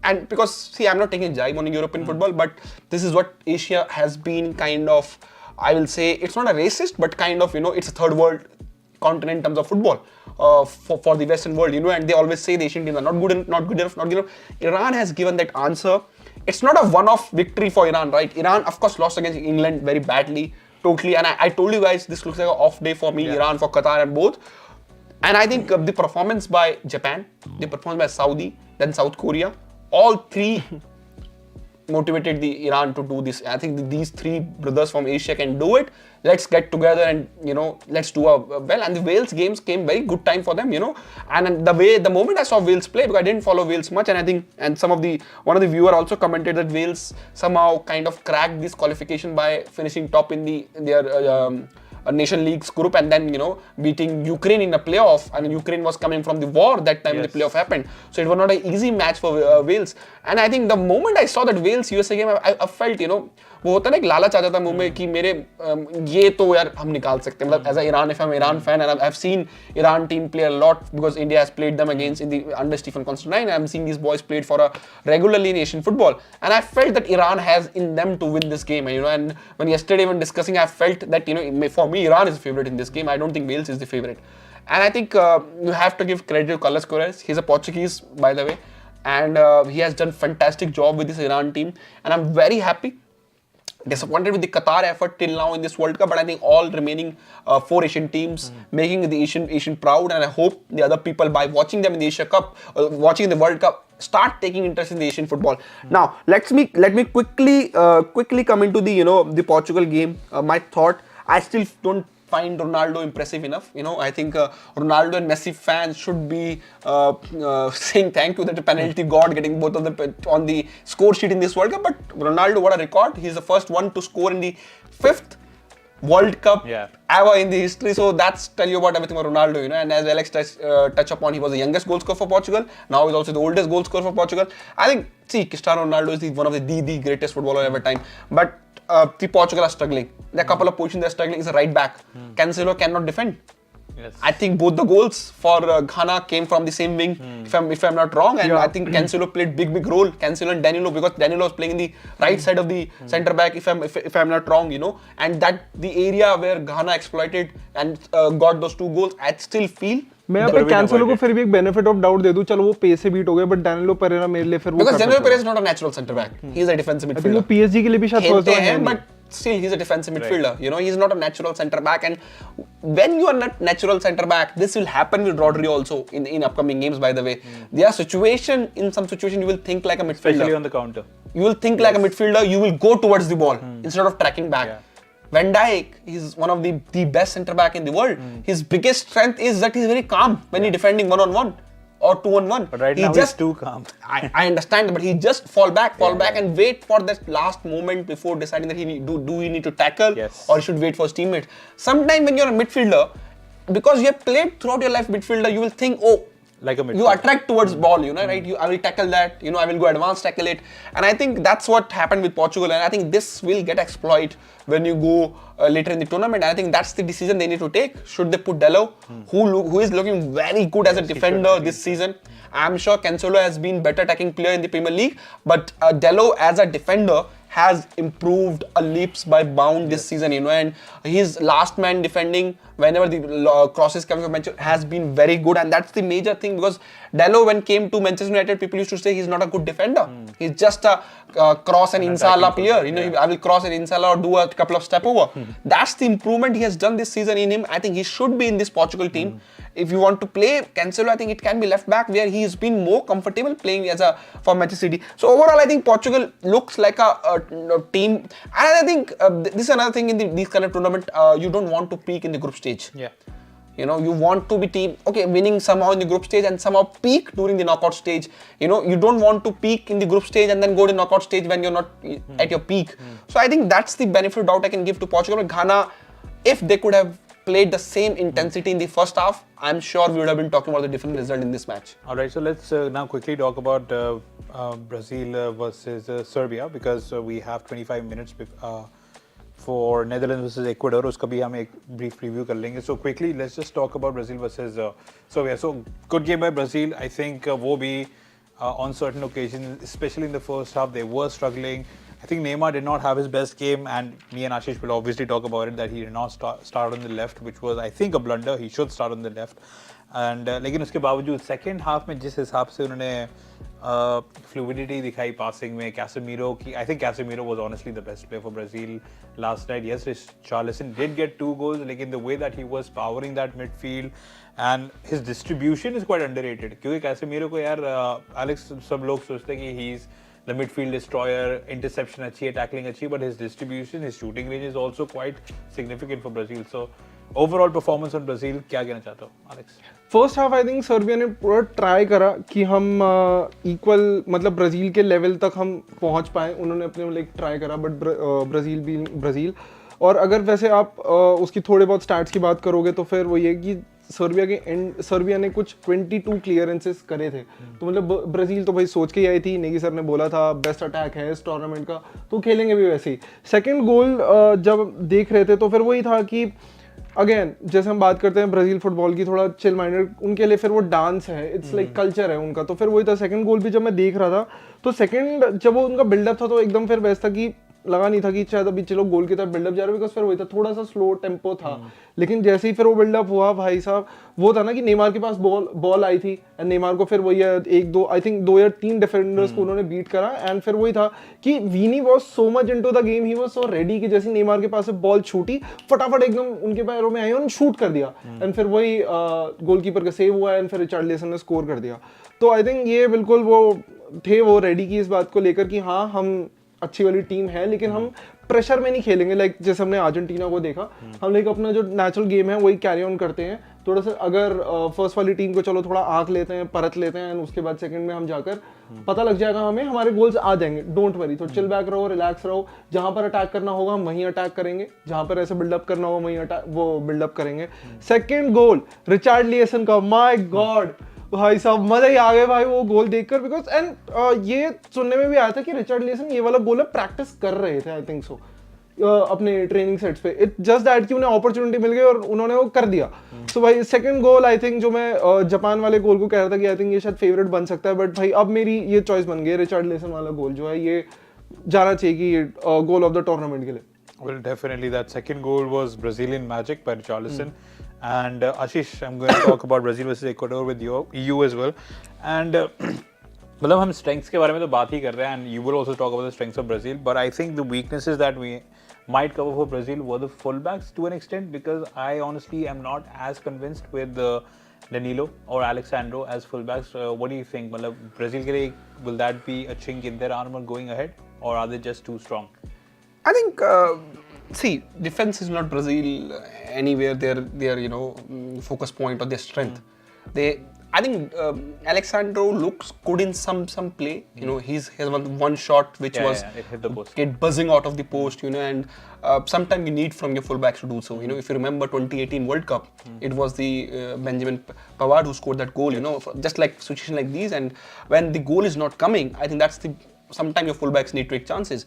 and because see, I'm not taking a jibe on European football, but this is what Asia has been kind of. I will say it's not a racist, but kind of, you know, it's a third world continent in terms of football for the Western world, you know, and they always say the Asian teams are not good enough. Iran has given that answer. It's not a one-off victory for Iran, right? Iran, of course, lost against England very badly, totally. And I told you guys, this looks like an off day for me, Iran, for Qatar, and both. And I think the performance by Japan, the performance by Saudi, then South Korea, all three motivated the Iran to do this. I think these three brothers from Asia can do it. Let's get together and, you know, let's do well. And the Wales games came very good time for them, you know. And the moment I saw Wales play, because I didn't follow Wales much, and I think, and one of the viewer also commented that Wales somehow kind of cracked this qualification by finishing top in their Nation League's group, and then, you know, beating Ukraine in a playoff. I mean, Ukraine was coming from the war that time the playoff happened, so it was not an easy match for Wales. And I think the moment I saw that Wales USA game, I felt, you know, वो होता है ना, एक लालच आ जाता है मुंह में कि मेरे ये तो यार हम निकाल सकते हैं, मतलब as a Iran, if I'm an Iran fan, and I've seen Iran team play a lot because India has played them against in the under Stephen Constantine. I'm seeing these boys played for a regularly in Asian football, and I felt that Iran has in them to win this game. And, you know, and when yesterday when discussing, I felt that, you know, for me Iran is the favorite in this game. I don't think Wales is the favorite, and I think you have to give credit to Carlos Queiroz. He's a Portuguese, by the way, and he has done fantastic job with this Iran team, and I'm very happy. Disappointed with the Qatar effort till now in this World Cup, but I think all remaining 4 Asian teams making the Asian proud, and I hope the other people, by watching them in the Asia Cup, watching the World Cup, start taking interest in the Asian football. Now let me quickly come into the, you know, the Portugal game. My thought, I still don't find Ronaldo impressive enough. You know, I think Ronaldo and Messi fans should be saying thank you that the penalty god getting both of them on the score sheet in this World Cup. But Ronaldo, what a record! He's the first one to score in the 5th World Cup ever in the history. So that's tell you about everything about Ronaldo, you know. And as Alex touch upon, he was the youngest goal scorer for Portugal. Now he's also the oldest goal scorer for Portugal. I think, see, Cristiano Ronaldo is one of the greatest footballer ever time. But the Portugal are struggling. There are a couple of positions they're struggling. Is a right back. Cancelo cannot defend. Yes. I think both the goals for Ghana came from the same wing, if I'm not wrong. And I think Cancelo played big role. Cancelo and Danilo, because Danilo was playing in the right side of the centre back, if I'm not wrong, you know. And that the area where Ghana exploited and got those 2 goals, I still feel. मैं यहाँ पे Cancelo को फिर भी एक benefit of doubt दे दूं, चलो वो पेस से बीट हो गए, बट डैनिलो पेरेरा मेरे लिए फिर वो, because Danilo Pereira is not a natural centre back, he is a defensive midfielder. वो पीएसजी के लिए भी शायद फर्स्ट हैं, but still he's a defensive midfielder. You know, he's not a natural centre back. And when you are not natural centre back, this will happen with Rodri also in upcoming games. By the way, there are in some situation you will think like a midfielder, especially on the counter. You will think like a midfielder. You will go towards the ball instead of tracking back. Yeah. Van Dijk is one of the best centre back in the world. His biggest strength is that he's very calm when he's defending 1-on-1 or 2-on-1. But right now he's too calm. I understand, but he just fall back and wait for that last moment before deciding that he need to tackle or he should wait for his teammates. Sometimes when you're a midfielder, because you have played throughout your life midfielder, you will think, like a midfielder. You attract towards ball, you know, right? I will tackle that, you know, I will go advanced tackle it. And I think that's what happened with Portugal. And I think this will get exploited when you go later in the tournament. And I think that's the decision they need to take. Should they put Dello, who is looking very good as a defender this season? I'm sure Cancelo has been better attacking player in the Premier League. But Dello as a defender has improved a leaps by bound this season, you know, and his last man defending whenever the crosses come from Manchester has been very good, and that's the major thing, because Dalot, when came to Manchester United, people used to say he's not a good defender. He's just a cross and inshallah player, you know, I will cross and inshallah or do a couple of step over. That's the improvement he has done this season in him. I think he should be in this Portugal team. If you want to play Cancelo, I think it can be left back where he has been more comfortable playing for Manchester City. So overall, I think Portugal looks like a team. And I think this is another thing in these kind of tournament. You don't want to peak in the group stage. Yeah. You know, you want to be winning somehow in the group stage and somehow peak during the knockout stage. You know, you don't want to peak in the group stage and then go to knockout stage when you're not at your peak. So I think that's the benefit doubt I can give to Portugal. But Ghana, if they could have played the same intensity in the first half, I'm sure we would have been talking about the different result in this match. All right, so let's now quickly talk about Brazil versus Serbia, because we have 25 minutes for Netherlands versus Ecuador. Uska bhi hum ek brief preview kar lenge. So quickly, let's just talk about Brazil versus Serbia. So good game by Brazil. I think wo bhi on certain occasions, especially in the first half, they were struggling. I think Neymar did not have his best game, and me and Ashish will obviously talk about it, that he did not start on the left, which was, I think, a blunder. He should start on the left. And लेकिन उसके बावजूद second half में जिस हिसाब से उन्होंने fluidity दिखाई passing में, Casemiro की, I think Casemiro was honestly the best player for Brazil last night. Yes, Richarlison did get 2 goals, लेकिन the way that he was powering that midfield and his distribution is quite underrated. क्योंकि Casemiro को यार Alex सब लोग सोचते हैं कि he's the midfield destroyer, interception अच्छी है, tackling अच्छी, but his distribution, his shooting range is also quite significant for Brazil. So overall performance on Brazil, क्या कहना चाहते हो, Alex? First half I think Serbia ने पूरा ट्राई करा कि हम इक्वल मतलब ब्राज़ील के लेवल तक हम पहुंच पाए. उन्होंने अपने लाइक ट्राई करा, बट ब्राज़ील भी ब्राज़ील. और अगर वैसे आप उसकी थोड़े बहुत स्टैट्स की बात करोगे तो फिर वो ये कि सर्बिया ने कुछ 22 क्लियरेंसेस करे थे. तो मतलब ब्राज़ील तो भाई सोच के ही आई थी. नेगी सर ने बोला था बेस्ट अटैक है इस टूर्नामेंट का, तो खेलेंगे भी वैसे ही. सेकंड गोल जब देख रहे थे तो फिर वही था कि अगेन जैसे हम बात करते हैं ब्राज़ील फुटबॉल की, थोड़ा चिल माइंडेड, उनके लिए फिर वो डांस है, इट्स लाइक कल्चर है उनका. तो फिर वही था. सेकंड गोल भी जब मैं देख रहा था तो सेकंड जब वो उनका बिल्डअप था तो एकदम फिर वैसा कि लगा नहीं था कि शायद अभी चलो गोल की तरफ बिल्डअप जा रहा है, बिकॉज फिर वही था, थोड़ा सा स्लो टेम्पो था. लेकिन जैसे ही फिर वो बिल्डअप हुआ भाई साहब, वो था ना कि नेमार के पास बॉल आई थी एंड नेमार को फिर वही एक दो आई थिंक 2 या 3 डिफेंडर्स को उन्होंने बीट करा. एंड फिर वही था कि weeny was so much into the game, he was so ready कि जैसे नेमार के पास से बॉल छूटी फटाफट एकदम उनके पैरों में आई और शूट कर दिया. एंड फिर वही गोलकीपर का सेव हुआ एंड फिर रिचार्डलिसन ने स्कोर कर दिया. तो आई थिंक ये बिल्कुल वो थे, वो रेडी की इस बात को लेकर कि हाँ हम अच्छी वाली टीम है, लेकिन हम प्रेशर में नहीं खेलेंगे. लाइक जैसे हमने अर्जेंटीना को देखा, हम लाइक अपना जो नेचुरल गेम है वही कैरी ऑन करते हैं. थोड़ा सा अगर फर्स्ट वाली टीम को चलो थोड़ा आंक लेते हैं, परत लेते हैं, एंड उसके बाद सेकंड में हम जाकर पता लग जाएगा हमें, हमारे गोल्स आ जाएंगे. Don't worry. तो चिल बैक रहो, रिलैक्स रहो. जहां पर अटैक करना होगा हम वहीं अटैक करेंगे, जहां पर ऐसे बिल्डअप करना होगा वहीं वो बिल्डअप करेंगे. सेकंड गोल रिचार्डलिसन का, माय गॉड भाई साहब मजा ही आ गया भाई वो गोल देखकर. बिकॉज एंड ये सुनने में भी आया था कि रिचार्डलिसन ये वाला गोल प्रैक्टिस कर रहे थे, आई थिंक सो, अपने ट्रेनिंग सेट्स पे. इट जस्ट दैट कि उन्हें अपॉर्चुनिटी मिल गई और उन्होंने वो कर दिया. सो भाई सेकंड गोल आई थिंक जो मैं जापान वाले गोल को कह रहा था कि आई थिंक ये शायद फेवरेट बन सकता है, बट भाई अब मेरी ये चॉइस बन गई. रिचार्डलिसन वाला गोल जो है ये जाना चाहिए कि गोल ऑफ द टूर्नामेंट के लिए. Well, definitely that second goal was Brazilian magic by Richarlison. And Ashish, I'm going to talk about Brazil versus Ecuador with you as well. And मतलब हम strengths के बारे में तो बात ही कर रहे हैं, and you will also talk about the strengths of Brazil. But I think the weaknesses that might cover for Brazil were the fullbacks to an extent, because I honestly am not as convinced with Danilo or Alexandro as fullbacks. What do you think? Matlab, Brazil ke liye, will that be a chink in their armor going ahead, or are they just too strong? I think, see, defense is not Brazil anywhere their focus point or their strength. I think Alexandro looks good in some play. You know, he has one shot which was it hit the post. Get buzzing out of the post. You know, and sometimes you need from your fullbacks to do so. You know, if you remember 2018 World Cup, it was the Benjamin Pavard who scored that goal. You know, just like situation like these, and when the goal is not coming, I think that's the sometimes your fullbacks need to take chances.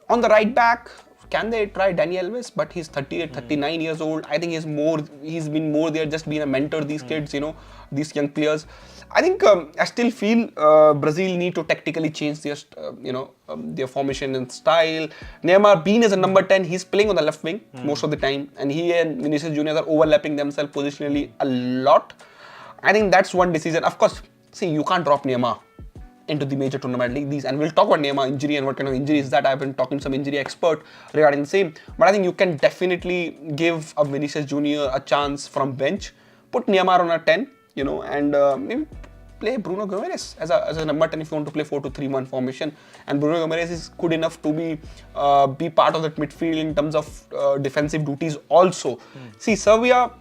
On the right back, can they try Dani Alves? But he's 38, 39 years old. I think he's been more there, just being a mentor to these kids, you know, these young players. I think I still feel Brazil need to tactically change their, their formation and style. Neymar being as a number 10, he's playing on the left wing most of the time, and he and Vinicius Junior are overlapping themselves positionally a lot. I think that's one decision. Of course, see, you can't drop Neymar into the major tournament like these, and we'll talk about Neymar injury and what kind of injury is that. I've been talking to some injury expert regarding the same, but I think you can definitely give a Vinicius Junior a chance from bench, put Neymar on a 10, you know, and maybe play Bruno Gomes as a number 10 if you want to play 4-2-3-1 formation. And Bruno Gomes is good enough to be part of that midfield in terms of defensive duties also. See, Serbia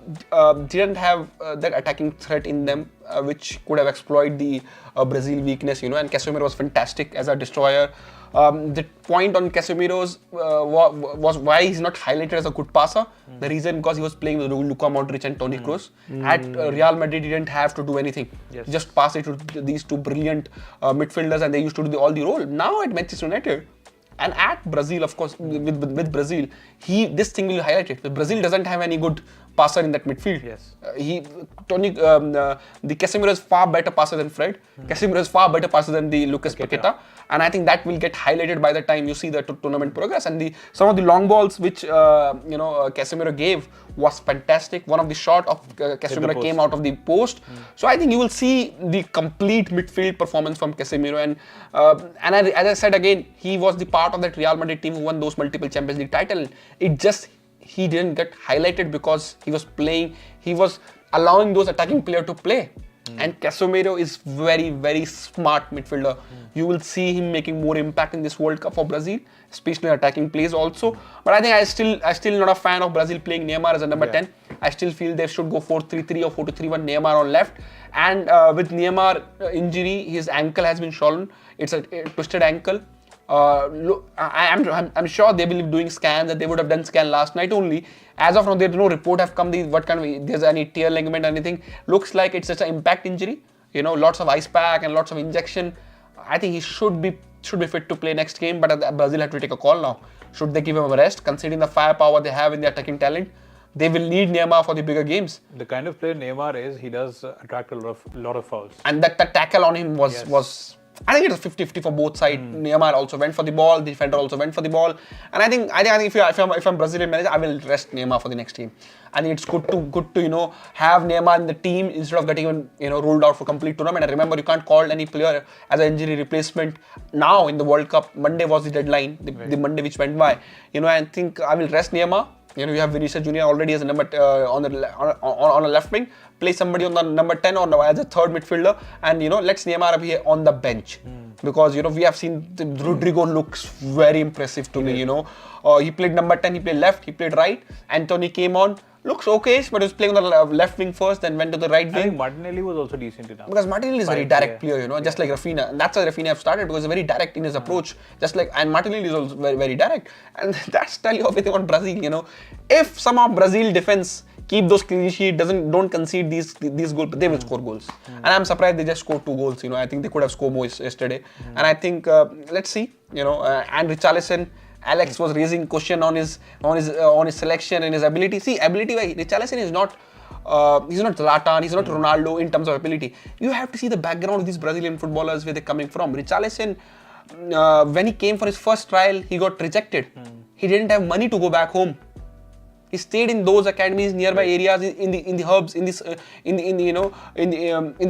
didn't have that attacking threat in them, which could have exploited the Brazil weakness, you know, and Casemiro was fantastic as a destroyer. The point on Casemiro's was why he's not highlighted as a good passer. The reason because he was playing with Luka Modric and Toni Kroos. At Real Madrid, he didn't have to do anything. He just pass it to these two brilliant midfielders, and they used to do all the role. Now at Manchester United and at Brazil, of course, with Brazil, this thing will highlight it. Brazil doesn't have any good passer in that midfield. Yes. The Casemiro is far better passer than Fred. Casemiro is far better passer than the Lucas Paqueta. And I think that will get highlighted by the time you see the tournament progress. And some of the long balls which Casemiro gave was fantastic. One of the shot of Casemiro came out of the post. So I think you will see the complete midfield performance from Casemiro. And as I said again, he was the part of that Real Madrid team who won those multiple Champions League titles. He didn't get highlighted because he was playing. He was allowing those attacking players to play. And Casemiro is very, very smart midfielder. You will see him making more impact in this World Cup for Brazil, especially attacking plays also. But I think I still not a fan of Brazil playing Neymar as a number 10. I still feel they should go 4-3-3 or 4-2-3-1, Neymar on left. And with Neymar injury, his ankle has been swollen. It's a twisted ankle. I'm sure they will be doing scans, that they would have done scan last night only. As of now, there's no report have come. There's any tear ligament or anything. Looks like it's just an impact injury. You know, lots of ice pack and lots of injection. I think he should be fit to play next game. But Brazil have to take a call now. Should they give him a rest, considering the firepower they have in their attacking talent? They will need Neymar for the bigger games. The kind of player Neymar is, he does attract a lot of fouls. And that tackle on him was. I think it was 50-50 for both sides. Neymar also went for the ball. The defender also went for the ball. And I think if I'm Brazilian manager, I will rest Neymar for the next game. I think it's good to have Neymar in the team instead of getting ruled out for complete tournament. And remember, you can't call any player as an injury replacement now in the World Cup. Monday was the deadline, the Monday which went by. I think I will rest Neymar. You have Vinicius Junior already as a number on a left wing. Play somebody on the number 10 or as a third midfielder, and let's Neymar be on the bench because we have seen Rodrigo looks very impressive to me. He played number 10, he played left, he played right. Anthony came on. Looks okay, but he was playing on the left wing first, then went to the right wing. I think Martinelli was also decent enough. Because Martinelli is a very direct player, just like Rafinha. And that's why Rafinha have started, because he's very direct in his approach. And Martinelli is also very, very direct. And that's tell you everything on Brazil, If somehow Brazil defense keep those clean sheet, don't concede these goals, they will score goals. And I'm surprised they just scored 2 goals, I think they could have scored more yesterday. And I think, let's see, and Richarlison, Alex was raising question on his selection and his ability. See, ability-wise, Richarlison is not he's not Zlatan, he's not Ronaldo in terms of ability. You have to see the background of these Brazilian footballers, where they're coming from. Richarlison, when he came for his first trial, he got rejected. He didn't have money to go back home. He stayed in those academies, nearby areas, in the hubs, in the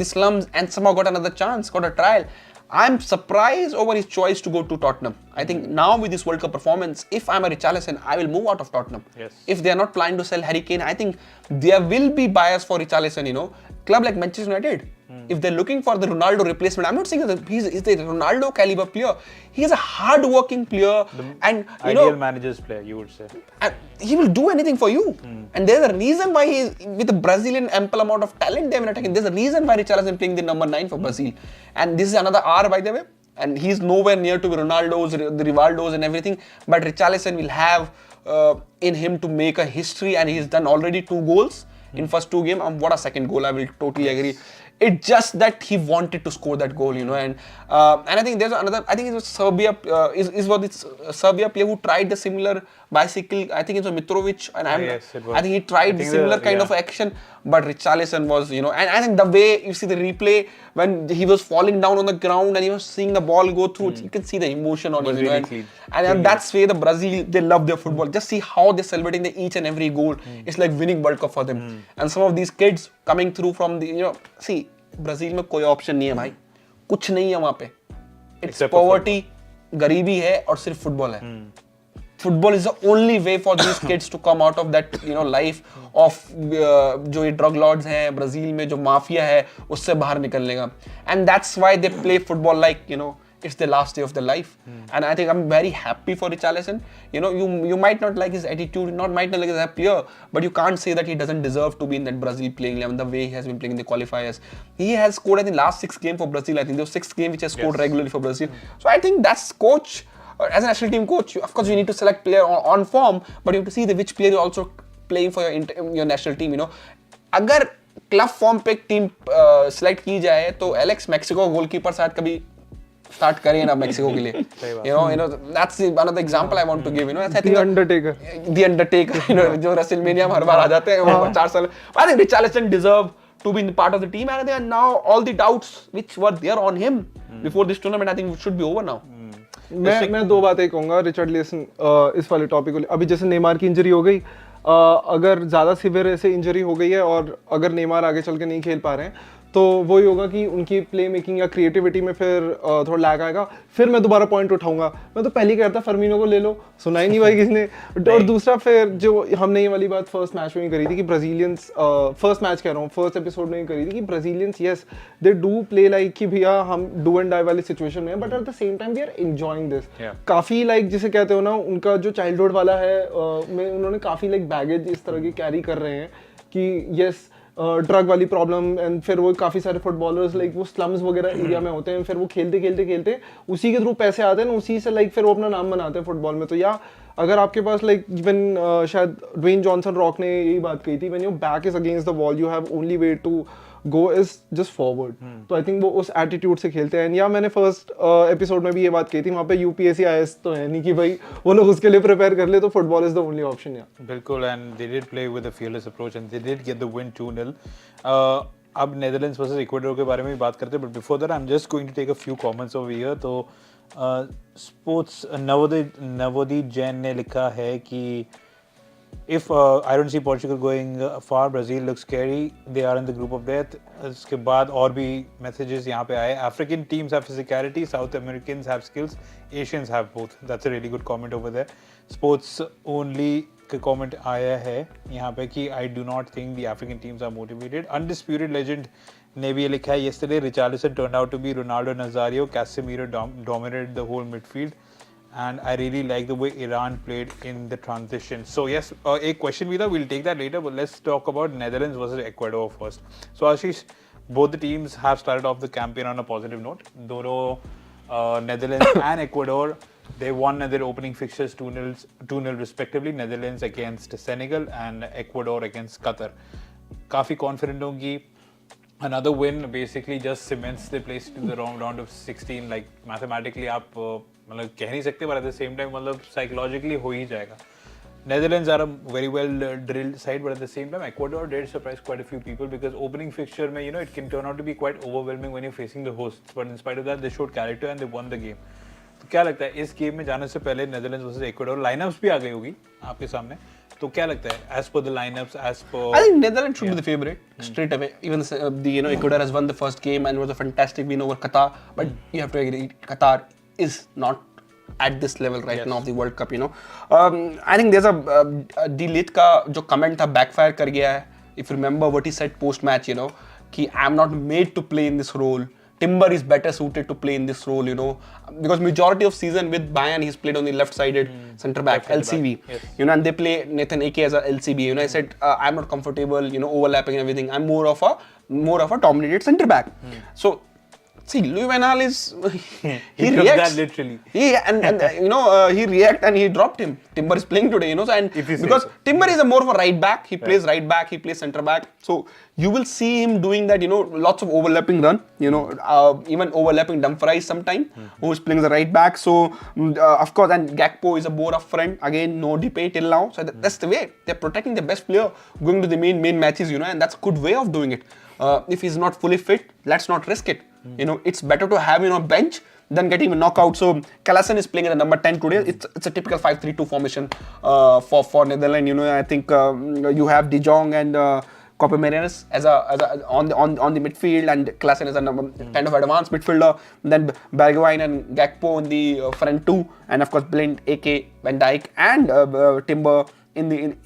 slums, and somehow got another chance, got a trial. I'm surprised over his choice to go to Tottenham. I think now with this World Cup performance, if I'm a Richarlison, I will move out of Tottenham. Yes. If they are not planning to sell Harry Kane, I think there will be buyers for Richarlison, you know. Club like Manchester United, if they're looking for the Ronaldo replacement, I'm not saying that he's the Ronaldo caliber player. He is a hard-working player, and you Ideal know, manager's player, you would say. and he will do anything for you. And there's a reason why he's with the Brazilian ample amount of talent they have in attacking. There's a reason why Richarlison playing the number 9 for Brazil. And this is another R, by the way. And he's nowhere near to be Ronaldo's, the Rivaldo's and everything. But Richarlison will have in him to make a history, and he's done already 2 goals in first 2 games. What a second goal! I will totally agree. It's just that he wanted to score that goal, you know, and I think there's another. I think it was Serbia. Serbia player who tried the similar bicycle. I think it was Mitrovic, and yes, it was. I think he tried similar kind of action, but Richarlison was, you know, and I think the way you see the replay when he was falling down on the ground and he was seeing the ball go through, you can see the emotion on him, you know, really clean. and that's where the Brazil, they love their football. Just see how they're celebrating each and every goal. It's like winning World Cup for them. And some of these kids coming through from the, you know, see, Brazil में कोई option नहीं है भाई, कुछ नहीं है वहां पे. इट्स पॉवर्टी, गरीबी है और सिर्फ फुटबॉल है. Football is the only way for these kids to come out of that, you know, life of जो ये ड्रग लॉर्ड्स हैं ब्राजील में, जो माफिया है, उससे बाहर निकलने का. And that's why they play football like, you know, it's the last day of their life. And I think I'm very happy for Richarlison. You know, you might not like his attitude, might not like his player, but you can't say that he doesn't deserve to be in that Brazil playing 11 the way he has been playing in the qualifiers. He has scored, I think, last 6 games for Brazil. I think those 6 games which has scored regularly for Brazil. So I think that's coach, as a national team coach, of course you need to select player on form, but you have to see which player is also playing for your national team, you know. अगर club form पे एक team select की जाए तो Alex Mexico goalkeeper साथ कभी start करिए ना मैक्सिको के लिए. you know that's another example I want to give, you know. The Undertaker, you know, जो WrestleMania में हर बार आ जाते हैं, वो 4 साल. I think Richarlison deserve to be part of the team, and now all the doubts which were there on him before this tournament, I think it should be over now. मैं 2 बातें कहूँगा रिचर्डलिसन इस वाले टॉपिक को. अभी जैसे Neymar की injury हो गई, अगर ज़्यादा सीवियर ऐसे इंजरी हो गई है और अगर नेमार आगे चल के नहीं खेल पा रहे हैं, तो वही होगा कि उनकी प्ले मेकिंग या क्रिएटिविटी में फिर थोड़ा लैग आएगा. फिर मैं दोबारा पॉइंट उठाऊंगा, मैं तो पहले ही कहता फर्मिनो को ले लो, सुना ही नहीं भाई किसने. और दूसरा फिर जो हमने ये वाली बात फर्स्ट मैच में ही करी थी कि ब्राजीलियंस, फर्स्ट मैच कह रहा हूँ, फर्स्ट एपिसोड में ही करी थी कि Brazilians, yes they do play like कि भैया हम डू एंड डाई वाली सिचुएशन में, but at the same time we are enjoying this. काफ़ी लाइक जिसे कहते हो ना, उनका जो चाइल्डहुड वाला है, में उन्होंने काफ़ी लाइक बैगेज इस तरह की कैरी कर रहे हैं कि यस ड्रग वाली प्रॉब्लम, एंड फिर वो काफ़ी सारे फुटबॉलर्स लाइक वो स्लम्स वगैरह एरिया में होते हैं, फिर वो खेलते खेलते खेलते उसी के थ्रू पैसे आते हैं, उसी से लाइक फिर वो अपना नाम बनाते हैं फुटबॉल में. तो या अगर आपके पास लाइक इवन शायद ड्वेन जॉनसन रॉक ने यही बात कही थी, when your back is against the wall you have only way to go is just forward. तो आई थिंक वो उस एटीट्यूड से खेलते हैं. या मैंने फर्स्ट एपिसोड में भी ये बात कही थी, वहाँ पे यूपीएससी आईएएस तो है नहीं कि भाई वो लोग उसके लिए प्रिपेयर कर ले, तो football is the only option. या बिल्कुल, and they did play with a fearless approach and they did get the win 2-0. अब नेदरलैंड्स वर्सेस इक्वाडोर के बारे में भी बात करते हैं, but before that I am just going to take a few comments over here. तो sports Navodeep Jain ने लिखा है कि if I don't see Portugal going far, Brazil looks scary, they are in the group of death. उसके बाद और भी messages यहाँ पे आए. African teams have physicality, South Americans have skills, Asians have both. That's a really good comment over there. Sports only का comment आया है यहाँ पे कि I do not think the African teams are motivated. Undisputed legend ने भी लिखा है, yesterday Richarlison turned out to be Ronaldo Nazario, Casemiro dominated the whole midfield. And I really like the way Iran played in the transition. So yes, a question Vida, we'll take that later, but let's talk about Netherlands versus Ecuador first. So Ashish, both the teams have started off the campaign on a positive note. Dono, Netherlands and Ecuador, they won their opening fixtures 2-0 respectively. Netherlands against Senegal and Ecuador against Qatar. काफी confident होंगी. Another win basically just cements the place to the round of 16. Like mathematically आप मतलब कह नहीं सकते, but at the same time मतलब psychologically हो ही जाएगा. Netherlands are a very well drilled side, but at the same time Ecuador did surprise quite a few people because opening fixture में, you know, it can turn out to be quite overwhelming when you're facing the hosts, but in spite of that they showed character and they won the game. तो क्या लगता है इस game में जाने से पहले Netherlands versus Ecuador लाइनअप्स भी आ गई होगी आपके सामने, तो क्या लगता है as per the lineups, as per I think Netherlands should be the favorite straight away. Even the Ecuador has won the first game and it was a fantastic win over Qatar. But you have to agree, Qatar is not at this level right now of the World Cup. I think there's a Dilit का जो comment था backfire कर गया है. If you remember what he said post match, कि I'm not made to play in this role. Timber is better suited to play in this role, because majority of season with Bayern he's played on the left-sided centre back, LCB, and they play Nathan Ake as a LCB. I said I'm not comfortable, overlapping and everything. I'm more of a dominated centre back. So. See, Louis Van Gaal is he reacts that literally. He react and he dropped him. Timber is playing today, and because Timber is more of a right back, he plays right back, he plays centre back. So you will see him doing that, lots of overlapping run, even overlapping Dumfries sometime, who is playing the right back. So of course, and Gakpo is a more up front. Again, no debate till now. So that's the way they're protecting the best player going to the main matches, and that's a good way of doing it. If he's not fully fit, let's not risk it. It's better to have him on bench than getting a knockout. So Klassen is playing at the number 10 today. It's a typical 5-3-2 formation for Netherlands. I think you have De Jong and Coppe Mariners as on the midfield, and Klassen is a kind of advanced midfielder. Then Bergwijn and Gakpo in the front two, and of course Blind, AK, Van Dijk, and Timber in the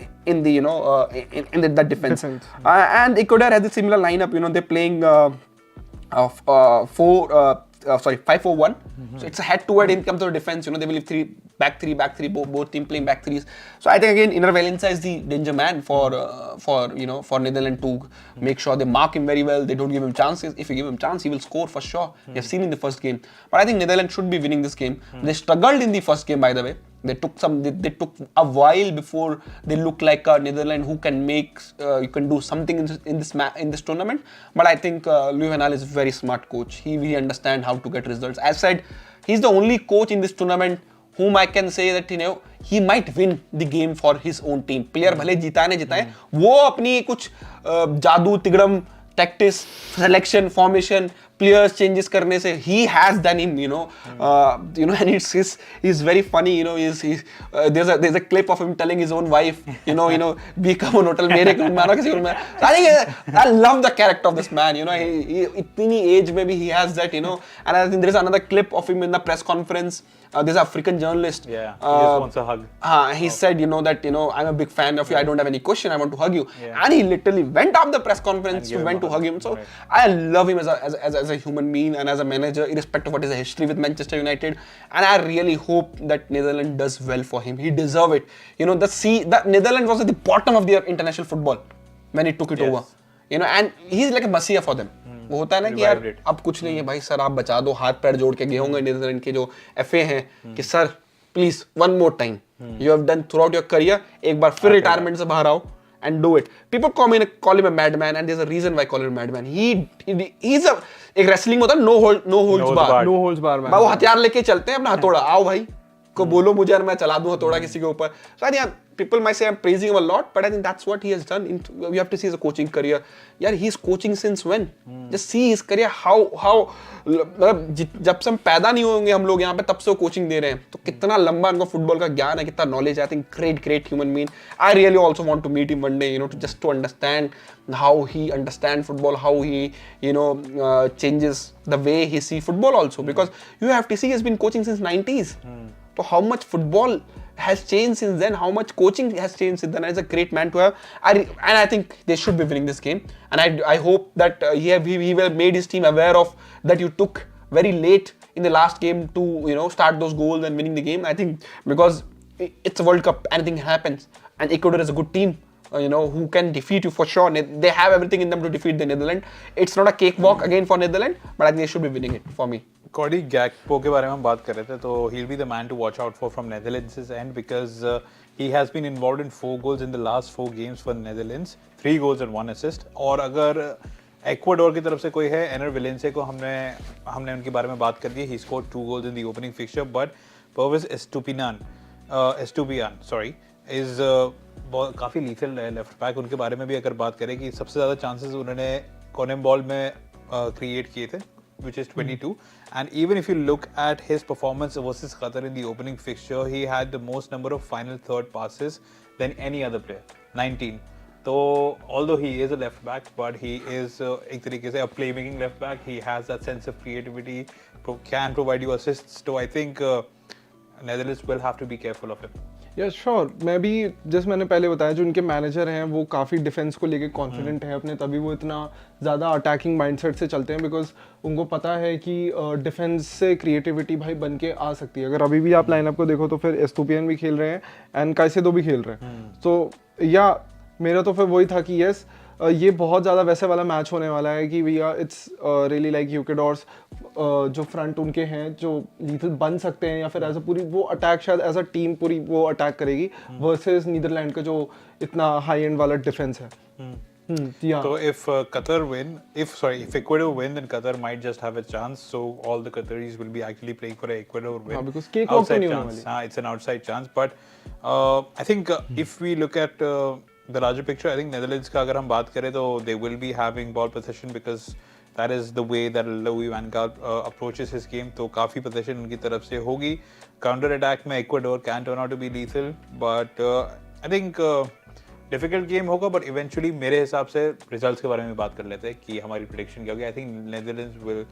defense. And Ecuador has a similar lineup. They're playing 5-4-1. So it's a head-to-head in terms of defense. They will leave back three, both team playing back threes. So I think again, Inner Valencia is the danger man for Netherlands to make sure they mark him very well. They don't give him chances. If you give him chance, he will score for sure. You have seen in the first game. But I think Netherlands should be winning this game. They struggled in the first game, by the way. They took a while before they look like a Netherlands who can you can do something in this tournament. But I think Louis Van Gaal is a very smart coach. He really understands how to get results. As said, he's the only coach in this tournament whom I can say that he might win the game for his own team. Player भले जिताए, वो अपनी कुछ जादू तिगड़म tactics, selection, formation, players changes करने से he has done him, and he's very funny, there's a clip of him telling his own wife, become an hotel मेरे room में आना किसी रूम में. I love the character of this man, he इतनी age में भी he has that, and I think there's another clip of him in the press conference. There's an African journalist. Yeah, he just wants a hug. He said, that, I'm a big fan of you. I don't have any question. I want to hug you. Yeah. And he literally went up the press conference to hug him. So I love him as a human being and as a manager, irrespective of what is the history with Manchester United. And I really hope that Netherlands does well for him. He deserves it. The Netherlands was at the bottom of their international football when he took it over. And he's like a messiah for them. वो होता है ना कि यार अब कुछ नहीं है भाई सर आप बचा दो हाथ पैर जोड़ के गए होंगे नीदरलैंड के जो एफए हैं कि sir please one more time you have done through out your career एक बार फिर रिटायरमेंट से बाहर आओ and do it. People call him a madman, and there's a reason why I call him a madman. He's एक wrestling में होता है no holds bar man. वो हथियार लेके चलते हैं अपना हथौड़ा आओ भाई को बोलो मुझे और मैं चला दूं हथौड़ा किसी के ऊपर. So I think people might say I'm praising him a lot, but I think that's what he has done. You have to see his coaching career. यार he's coaching since when? Just see his career how जब से हम पैदा नहीं होंगे हम लोग यहाँ पे तब से वो कोचिंग दे रहे हैं तो कितना लंबा उनको फुटबॉल का ज्ञान है कितना नॉलेज है. I think great human being. I really also want to meet him one day, to understand how he understands football, how he changes the way he see football also, because you have to see he has been coaching since 90s. So how much football has changed since then, how much coaching has changed since then. He's a great man to have. And I think they should be winning this game. And I hope that he will made his team aware of that you took very late in the last game to start those goals and winning the game. I think because it's a World Cup, anything happens. And Ecuador is a good team. Who can defeat you for sure. They have everything in them to defeat the Netherlands. It's not a cakewalk again for Netherlands, but I think they should be winning it for me. Cody Gakpo के बारे में हम बात कर रहे थे तो he'll be the man to watch out for from Netherlands' end because he has been involved in 4 goals in the last 4 games for Netherlands, 3 goals and 1 assist. और अगर Ecuador की तरफ से कोई है एनर वेलेंसिया को हमने उनके बारे में बात कर दी. He scored 2 goals in the opening fixture, but Pervis Estupiñán is काफ़ी लीथल है लेफ्ट बैक. उनके बारे में भी अगर बात करें कि सबसे ज़्यादा चांसेस उन्होंने कॉनम बॉल में क्रिएट किए थे, which is 22. And even if you look at his performance versus Qatar in the opening fixture, he had the most number of final third passes than any other player. 19. So although he is a left back, but he is एक तरीके से a playmaking left back. He has that sense of creativity, can provide you assists. So I think Netherlands will have to be careful of him. या sure मैं भी जैसे मैंने पहले बताया जो उनके मैनेजर हैं वो काफ़ी डिफेंस को लेके कॉन्फिडेंट है अपने, तभी वो इतना ज़्यादा अटैकिंग माइंडसेट से चलते हैं, बिकॉज उनको पता है कि डिफेंस से क्रिएटिविटी भाई बन के आ सकती है. अगर अभी भी आप लाइनअप को देखो तो फिर एस्तुपियन भी खेल रहे हैं एंड काइसेडो भी खेल रहे हैं. तो या मेरा तो फिर वही था कि यस ये बहुत ज़्यादा वैसे वाला मैच होने वाला है कि भैया इट्स रियली लाइक यूकेडोर्स जो फ्रंट उनके हैं जो लीथल बन सकते हैं, या फिर एज अ पूरी वो अटैक शायद एज अ टीम पूरी वो अटैक करेगी वर्सेस नीदरलैंड का जो इतना हाई एंड वाला डिफेंस है. So if Qatar win, if Ecuador win, then Qatar might just have a chance. So all the Qataris will be actually playing for an Ecuador win. Because cakewalk तो नहीं होने वाली. It's an outside chance, but I think if we look at the larger picture, I think Netherlands का अगर हम बात करें तो they will be having ball possession because that is the way that Louis van Gaal approaches his game. तो काफी possession उनकी तरफ से होगी. Counter attack में Ecuador can turn out to be lethal, but I think difficult game होगा, but eventually मेरे हिसाब से रिजल्ट्स के बारे में बात कर लेते हैं कि हमारी प्रेडिक्शन क्या होगी. I think Netherlands will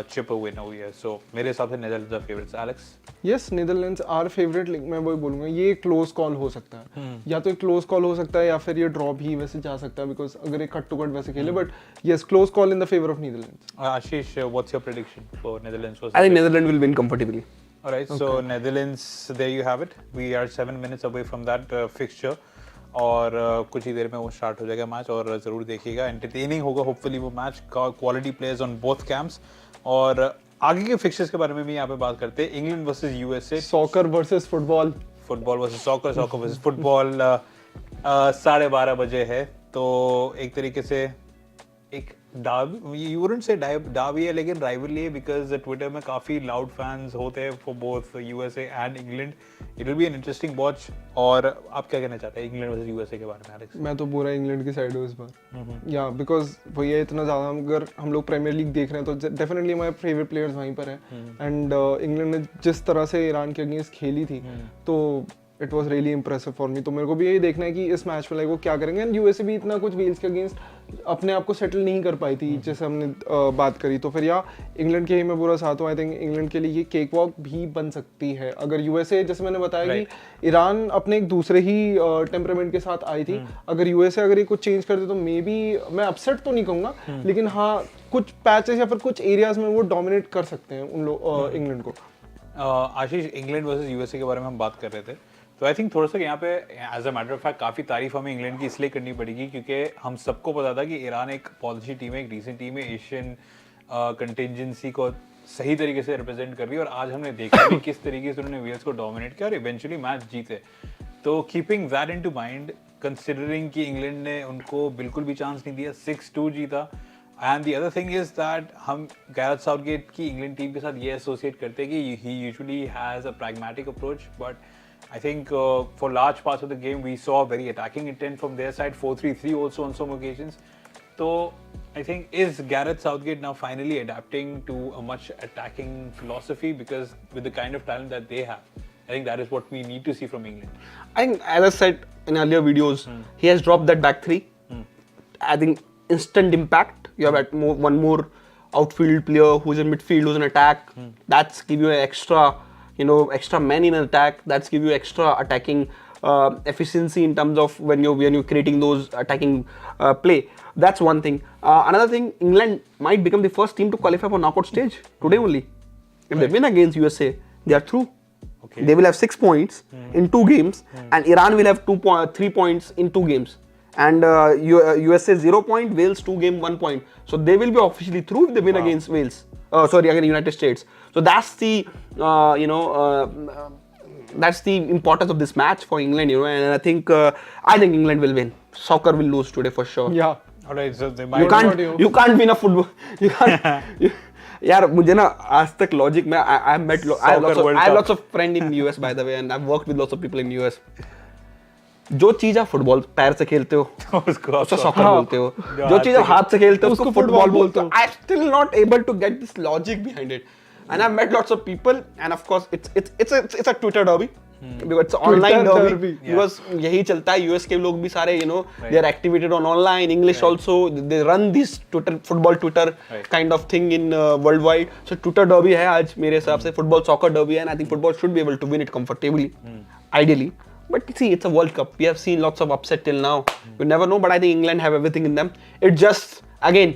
chip a win over here. So मेरे हिसाब से Netherlands are favourites. Alex? Yes, Netherlands are favourite. मैं वही बोलूंगा ये क्लोज कॉल हो सकता है. या तो एक क्लोज कॉल हो सकता है या फिर ये ड्रॉ भी वैसे जा सकता है, बिकॉज अगर एक कट टू कट वैसे खेले, but yes close call in the favour of Netherlands. Ashish, what's your prediction for Netherlands? I think Netherlands will win comfortably. Alright, so Netherlands, there you have it. We are 7 minutes away from that fixture. और कुछ ही देर में वो start हो जाएगा match, और ज़रूर देखिएगा. Entertaining होगा होपफुली वो match. Quality players on both camps. और आगे के फिक्चर्स के बारे में भी यहाँ पे बात करते हैं. England versus USA. Soccer versus football. Football versus soccer. Soccer versus football 12:30 बजे है. तो एक तरीके से एक you wouldn't say derby है, लेकिन rivalry है, because ट्विटर में काफी loud fans होते हैं for both USA and England. It will be an interesting watch. और आप क्या कहना चाहते हैं इंग्लैंड वर्सेस यूएसए के बारे में, एलेक्स? मैं तो पूरा इंग्लैंड की साइड हूँ इस बार. या बिकॉज भैया इतना ज़्यादा अगर हम लोग प्रीमियर लीग देख रहे हैं तो डेफिनेटली हमारे फेवरेट प्लेयर्स वहीं पर हैं. एंड इंग्लैंड ने जिस तरह से ईरान के अगेंस्ट खेली थी तो it was really impressive for me. तो मेरे को भी यही देखना है कि इस मैच में लाइक वो क्या करेंगे. एंड यूएसए भी इतना कुछ वेल्स के अगेंस्ट अपने आप को सेटल नहीं कर पाई थी जैसे हमने बात करी. तो फिर या इंग्लैंड के ही मैं पूरा साथ हूँ. आई थिंक इंग्लैंड के लिए ये केक वॉक भी बन सकती है अगर यूएसए, जैसे मैंने बताया कि ईरान अपने एक दूसरे ही टेम्परामेंट के साथ आई थी. अगर यूएसए अगर ये कुछ चेंज कर दे तो मे बी, मैं अपसेट तो नहीं कहूँगा, लेकिन हाँ कुछ पैचेस या फिर कुछ एरियाज में वो डोमिनेट कर सकते हैं उन लोग इंग्लैंड को. आशीष, इंग्लैंड वर्सेस यूएसए के बारे में हम बात कर रहे थे, तो आई थिंक थोड़ा सा यहाँ पे as a matter of fact काफ़ी तारीफ हमें इंग्लैंड की इसलिए करनी पड़ेगी क्योंकि हम सबको पता था कि ईरान एक पॉलिसी टीम है, एक डिसेंट टीम है, एशियन कंटिजेंसी को सही तरीके से रिप्रेजेंट कर रही है. और आज हमने देखा कि किस तरीके से उन्होंने वेल्स को डोमिनेट किया और इवेंचुअली मैच जीते. तो keeping that into mind, considering कि इंग्लैंड ने उनको बिल्कुल भी चांस नहीं दिया, 6-2 जीता. And the other thing is that हम गैरेथ साउथगेट की इंग्लैंड टीम के साथ ये एसोसिएट करते हैं कि he usually has a pragmatic approach, but I think for large parts of the game we saw very attacking intent from their side, 4-3-3 also on some occasions. So I think is Gareth Southgate now finally adapting to a much attacking philosophy, because with the kind of talent that they have, I think that is what we need to see from England. I think, as I said in earlier videos, he has dropped that back three. I think instant impact. You have one more outfield player who's in midfield, who's in attack. That's give you an extra man in attack. That's give you extra attacking efficiency in terms of when you're creating those attacking play. That's one thing. Another thing, England might become the first team to qualify for knockout stage today only. If they win against USA, they are through. Okay. They will have 6 points in 2 games, and Iran will have 3 points in 2 games. And USA 0 point, Wales 2 game 1 point. So they will be officially through if they win against Wales. Against United States. So that's the that's the importance of this match for England, and I think England will win. Soccer will lose today for sure. Yeah. Alright, so they might. You can't win a football. You can't. यार मुझे ना आज तक logic में I have lots of friends in US by the way, and I've worked with lots of people in US. जो चीज आप football पैर से खेलते हो उसको सॉकर बोलते हो, जो चीज आप हाथ से खेलते हो उसको फुटबॉल बोलते हो. I still not able to get this logic behind it, and I've met lots of people, and of course it's a Twitter derby. because it's online derby. derby. Because यही चलता है, US के लोग भी सारे they are activated on online, English also, they run this football Twitter kind of thing in worldwide. So Twitter derby है आज मेरे हिसाब से, football soccer derby है, and I think football should be able to win it comfortably, ideally. But see, it's a World Cup. We have seen lots of upset till now. You never know, but I think England have everything in them. It just, again,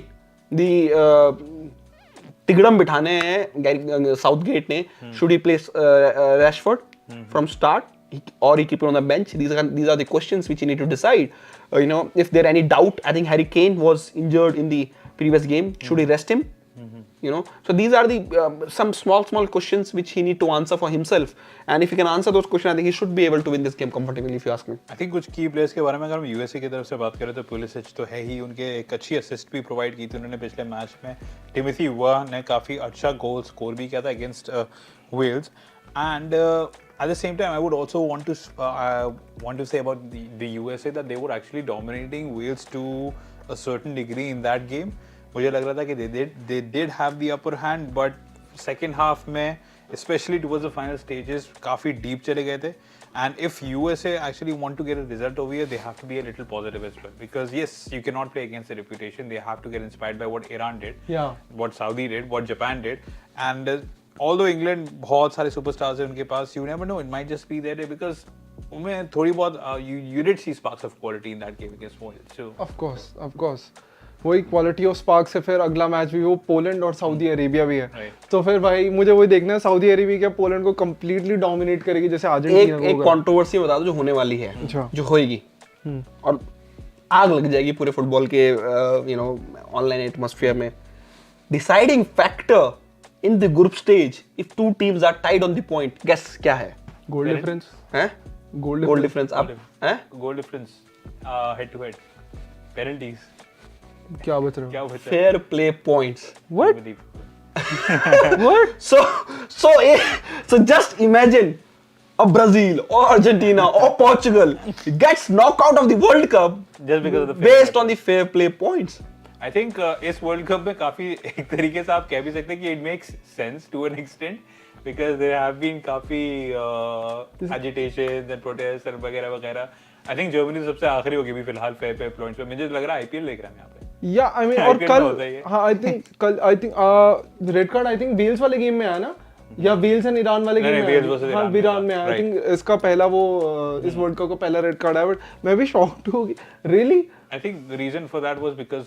the तिगड़म बिठाने हैं Southgate ने. Should he place Rashford from start, or he keep it on the bench? These are the questions which you need to decide. If there any doubt, I think Harry Kane was injured in the previous game. Should he rest him? So these are the some small questions which he need to answer for himself, and if he can answer those questions, I think he should be able to win this game comfortably, if you ask me. I think कुछ key players के बारे में अगर हम USA की तरफ से बात करें तो पुलिसिच तो है ही, उनके एक अच्छी असिस्ट भी प्रोवाइड की थी उन्होंने पिछले मैच में. टिमोथी वेह ने काफ़ी अच्छा गोल स्कोर भी किया था against Wales. And at the same time, I would also want to say about the USA that they were actually dominating Wales to a certain degree in that game. मुझे लग रहा था कि they did have the upper hand, but second half में, especially towards the final stages, काफ़ी deep चले गए थे. And if USA actually want to get a result over here, they have to be a little positive as well. Because yes, you cannot play against the reputation. They have to get inspired by what Iran did, what Saudi did, what Japan did. And although England बहुत सारे superstars हैं उनके पास, you never know, it might just be their day because उनमें थोड़ी बहुत you did see sparks of quality in that game against Wales. So of course. वही quality of spark से फिर अगला मैच भी वो पोलैंड और सऊदी अरेबिया भी है. तो फिर भाई मुझे वही देखना है सऊदी अरेबिया क्या पोलैंड को कंप्लीटली डोमिनेट करेगी जैसे अर्जेंटीना को. एक कंट्रोवर्सी बता दो जो होने वाली है, जो होएगी और आग लग जाएगी पूरे फुटबॉल के ऑनलाइन एटमॉस्फेयर में. Deciding factor in the group stage if two teams are tied on the point, guess क्या है? गोल डिफरेंस है. गोल डिफरेंस अब है. Goal difference head to head penalties क्या बच रहा है? Fair play points. What? What? So just imagine a Brazil or Argentina or Portugal gets knocked out of the World Cup just because of the based on the fair play points. I think इस world cup में काफी एक तरीके से आप कह भी सकते हैं कि it makes sense to an extent because there have been काफी agitations and protests and वगैरह. I think जर्मनी सबसे आखिरी होगी भी फिलहाल फेयर प्ले पॉइंट्स पे. मुझे लग रहा है आईपीएल देख रहा है यहाँ पे. या आई मीन और कल हाँ I think red card I think Wales वाले गेम में आया ना, या वेल्स एंड ईरान वाले गेम में. हाँ ईरान में आई थिंक इसका पहला वो इस वर्ल्ड कप का पहला रेड कार्ड है. बट मैं भी शॉक्ड हो गया really. I think the reason for that was because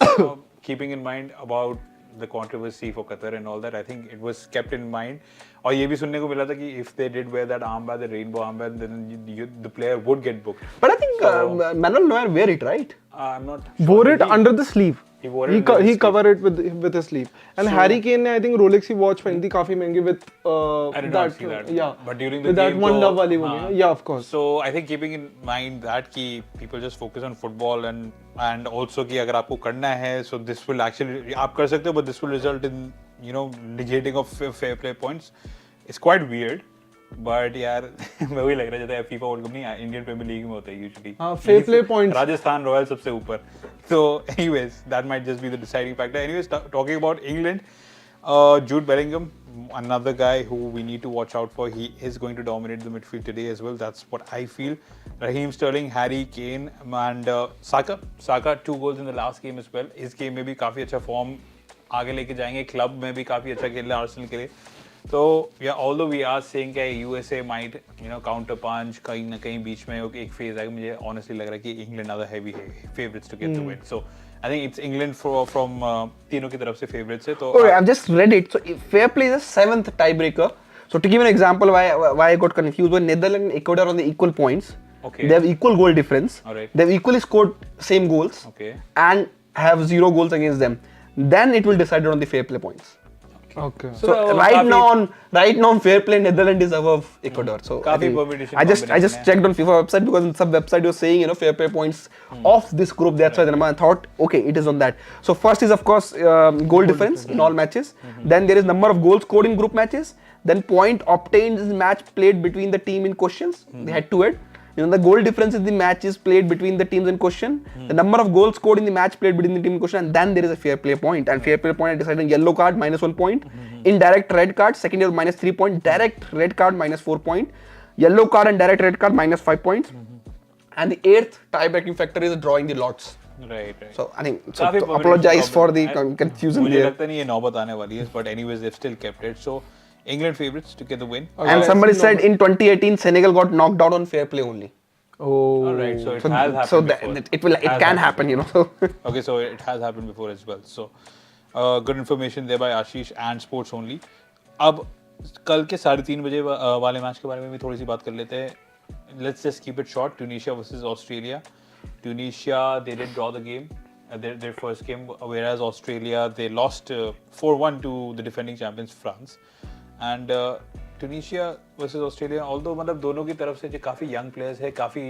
keeping in mind about the controversy for Qatar and all that, I think it was kept in mind. और ये भी सुनने को मिला था कि if they did wear that armband, the rainbow armband, then the player would get booked. But I think Manuel Neuer wear it, right? I'm not sure. Wore it under the sleeve. He wore it. He covered it with his sleeve. And Harry Kane ने I think Rolex की watch पहनी थी काफी महंगी with I did not see that. Yeah. But during the with game, that one love वाली वो game. Yeah, of course. So I think keeping in mind that कि people just focus on football and also कि अगर आपको करना है, so this will actually आप कर सकते हो, but this will result in negating of fair play points. It's quite weird. But यार मैं वही लग रहा है जैसे फीफा वर्ल्ड कप नहीं इंडियन प्रीमियर लीग में होता है यूजुअली. हां fair play points Rajasthan royal सबसे ऊपर. So anyways that might just be the deciding factor. Anyways talking about England, Jude Bellingham, another guy who we need to watch out for. He is going to dominate the midfield today as well. That's what I feel. Raheem Sterling, Harry Kane and Saka 2 goals in the last game as well. इस game में भी काफी अच्छा form आगे लेके जाएंगे. Club में भी काफी अच्छा खेल रहा है आर्सेनल के लिए. So yeah, although we are saying that USA might counter punch कहीं ना कहीं बीच में एक phase आएगा, मुझे honestly लग रहा है कि England are the heavy favorites to get the win. So I think it's England from तीनों की तरफ से favorites है. तो I've just read it. So fair play is the 7th tiebreaker. So to give an example why I got confused, when Netherlands and Ecuador are on the equal points, okay, they have equal goal difference. Alright. They have equally scored same goals, okay, and have 0 goals against them. Then it will decide on the fair play points. Okay. So right now on fair play Netherlands is above Ecuador. So I just checked on FIFA website because some website was saying fair play points of this group. That's why then I thought okay it is on that. So first is of course goal difference in all matches. Then there is number of goals scored in group matches. Then point obtained in match played between the team in questions. They head to head. The goal difference is the matches played between the teams in question, the number of goals scored in the match played between the team in question, and then there is a fair play point. And fair play point is decided in yellow card -1 point, indirect red card second is -3 point, direct red card -4 point. Yellow card and direct red card -5 points. And the 8th tie-breaking factor is drawing the lots. Right. So I think काफी to permanent apologize for the problem. confusion मुझे there. लगता नहीं ये नौबत आने वाली है, but anyways they've still kept it. So England favorites to get the win. And somebody said in 2018 Senegal got knocked out on fair play only. Oh. Alright, so it has happened So before. it can happen, you know. So Okay, so it has happened before as well. So good information there by Ashish and Sports Only. अब कल के 3:30 बजे वाले match के बारे में भी थोड़ी सी बात कर लेते हैं. Let's just keep it short. Tunisia versus Australia. Tunisia, they did draw the game, their first game, whereas Australia, they lost 4-1 to the defending champions France. And Tunisia versus Australia, although मतलब दोनों की तरफ से जो काफ़ी young players है, काफ़ी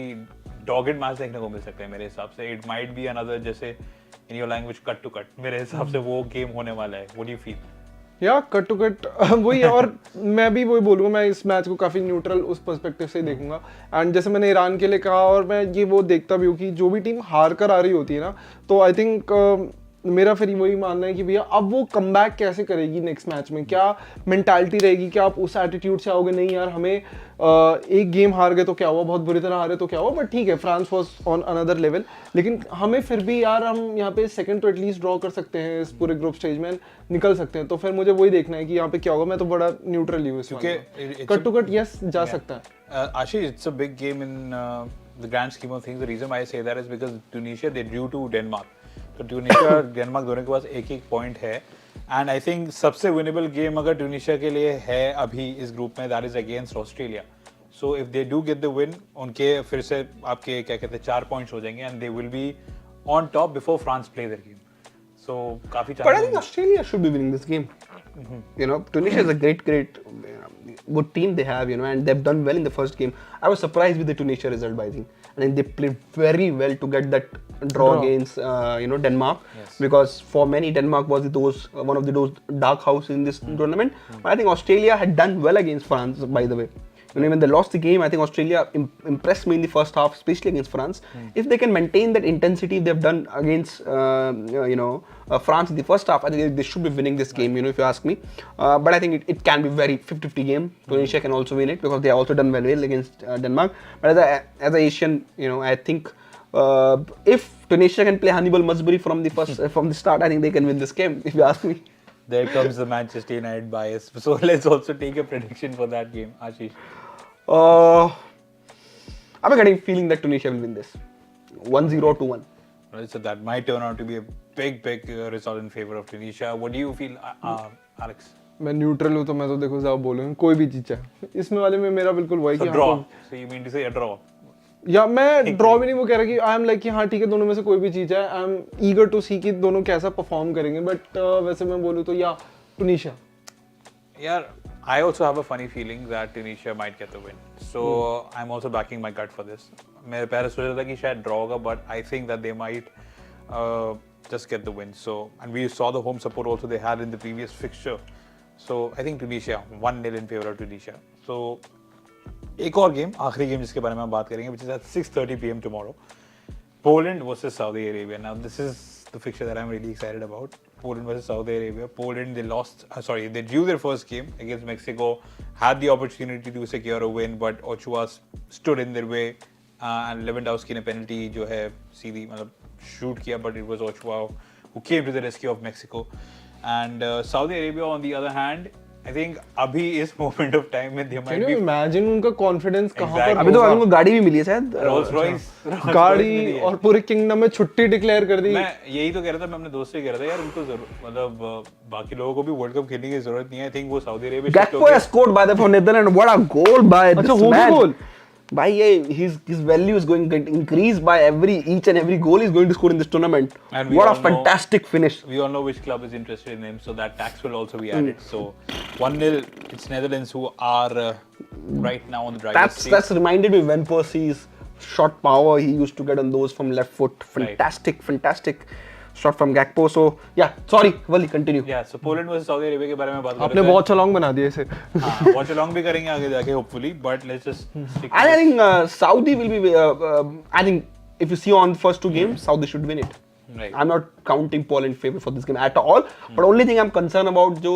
dogged match देखने को मिल सकते हैं मेरे हिसाब से. It might be another जैसे in your language cut to cut. मेरे हिसाब से वो game होने वाला है. What do you feel? या कट टू कट वही है. और मैं भी वही बोलूँगा, मैं इस मैच को काफ़ी न्यूट्रल उस पर्सपेक्टिव से ही देखूंगा. एंड जैसे मैंने ईरान के लिए कहा, और मैं ये वो देखता भी हूँ कि जो भी टीम हार कर आ रही होती है ना, तो आई थिंक मेरा फिर वही मानना है कि भैया अब वो कमबैक कैसे करेगी नेक्स्ट मैच में, क्या मेंटालिटी रहेगी, क्या आप उस एटीट्यूड से आओगे, नहीं यार हमें एक गेम हार गए तो क्या हुआ, बहुत बुरी तरह हारे तो क्या हुआ, बट ठीक है France was on another level, लेकिन हमें फिर भी यार हम यहाँ पे सेकंड तो एटलीस्ट ड्रॉ कर सकते हैं इस पूरे ग्रुप स्टेज में, निकल सकते हैं. तो फिर मुझे वही देखना है कि यहाँ पे क्या होगा. मैं तो बड़ा न्यूट्रल हूँ इसमें. कट टू कट यस जा सकता है. Ashish, it's a big game in the grand scheme of things. The reason why I say that is because Tunisia, they drew to Denmark. तो ट्यूनीशिया और डेनमार्क दोनों के पास एक पॉइंट है. And I think सबसे विनेबल गेम अगर Tunisia के लिए है अभी इस ग्रुप में, that is against Australia. So if they do get the win, उनके फिर से आपके क्या कहते हैं 4 पॉइंट्स हो जाएंगे and they will be on top before France play their game. So काफी But I think Australia should be winning this game. You know, Tunisia is a great good team they have, you know, and they've done well in the first game. I was surprised with the Tunisia result, I think. I think they played very well to get that draw against Denmark. Yes. Because for many Denmark was one of those dark horse in this tournament. But I think Australia had done well against France, by the way. You know, when they lost the game, I think Australia impressed me in the first half, especially against France. If they can maintain that intensity they've done against France in the first half, I think they should be winning this game, you know, if you ask me. But I think it can be very 50-50 game. Tunisia can also win it because they have also done well against Denmark. But as an Asian, you know, I think if Tunisia can play Hannibal Masbury from the start, I think they can win this game, if you ask me. There comes the Manchester United bias. So let's also take a prediction for that game, Ashish. I'm getting feeling that Tunisia will win this. 1-0 to 1. Right, so that might turn out to be a big result in favor of Tunisia. What do you feel, Alex? मैं neutral हूँ, तो मैं तो देखो साहब बोलूँगा कोई भी जीत जाए इसमें वाले में. मेरा बिल्कुल वही So draw. So you mean to say a draw? या मैं ड्रॉ भी नहीं वो कह रहा कि आई एम लाइक कि हाँ ठीक है दोनों में से कोई भी चीज है. आई एम ईगर टू सी कि दोनों कैसा परफॉर्म करेंगे. बट वैसे मैं बोलूँ तो या टुनीशिया. यार I also have a funny feeling that Tunisia might get the win. So I'm also backing my gut for this. मैं पहले सोच रहा था कि शायद draw होगा, but I think that they might just get the win. So and we saw the home support also they had in the previous fixture. So I think Tunisia 1-0 in favor of Tunisia. So एक और game, आखिरी game जिसके बारे में हम बात करेंगे, which is at 6:30 PM tomorrow. Poland versus Saudi Arabia. Now this is the fixture that I'm really excited about. Poland versus Saudi Arabia. Poland, they drew their first game against Mexico, had the opportunity to secure a win, but Ochoa stood in their way, and Lewandowski ने penalty जो है सीधी मतलब shoot किया, but it was Ochoa who came to the rescue of Mexico. And Saudi Arabia on the other hand, I think अभी इस moment of time में they might be. Imagine उनका confidence कहाँ पर. अभी तो उनको गाड़ी भी मिली है शायद. Rolls Royce गाड़ी और पूरे किंगडम में छुट्टी डिक्लेयर कर दी. मैं यही तो कह रहा था, मैं अपने दोस्त से कह रहा था यार उनको मतलब बाकी लोगों को भी वर्ल्ड कप खेलने की जरूरत नहीं है. आई थिंक वो Saudi Arabia Gakpo has scored by the for Netherlands. What a goal by this अच्छा हो गया man. Goal. By his value is going to increase by each and every goal he's going to score in this tournament. And we what a all know- fantastic finish. We all know which club is interested in him, so that tax will also be added. So 1-0, it's Netherlands who are right now on the driver's seat. That's reminded me when Percy's shot power he used to get on those from left foot. Fantastic shot from Gakpo. So yeah, sorry, Wali, continue. Yeah, so Poland versus Saudi Arabia के बारे में बात आपने बहुत चलॉन्ग बना दिया इसे. हाँ, watch along भी करेंगे आगे जाके hopefully, but let's just stick And I think Saudi will be. I think if you see on the first two games, Saudi should win it. Right. I'm not counting Poland favor for this game at all. But only thing I'm concerned about जो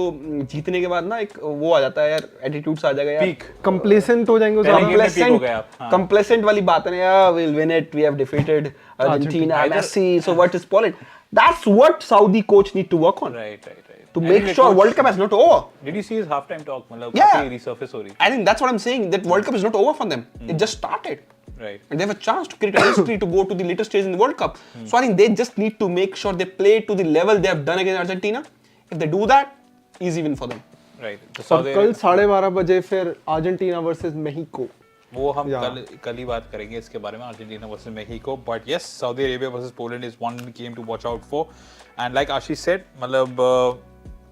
जीतने के बाद ना एक वो आ जाता है यार, attitude आ जाएगा यार. Peak. कंप्लेसेंट हो जाएंगे पहले game में peak हो गया आप. हाँ. Complacent वाली बात है ना यार, we'll win it, we have defeated Argentina, Messi, so what is Poland? That's what Saudi coach need to work on. Right. To I make think the sure coach- World Cup is not over. Did you see his halftime talk? मतलब Yeah. काफी resurface हो रही. I think that's what I'm saying, that World Cup is not over for them. It just started. Right. And they have a chance to create a history to go to the later stage in the World Cup. So I think they just need to make sure they play to the level they have done against Argentina. If they do that, easy win for them. Right. तो और Saudi कल 12:30 बजे फिर Argentina versus Mexico. वो हम Yeah. कल ही बात करेंगे इसके बारे में, Argentina versus Mexico. But yes, Saudi Arabia versus Poland is one game to watch out for. And like Ashish said, मतलब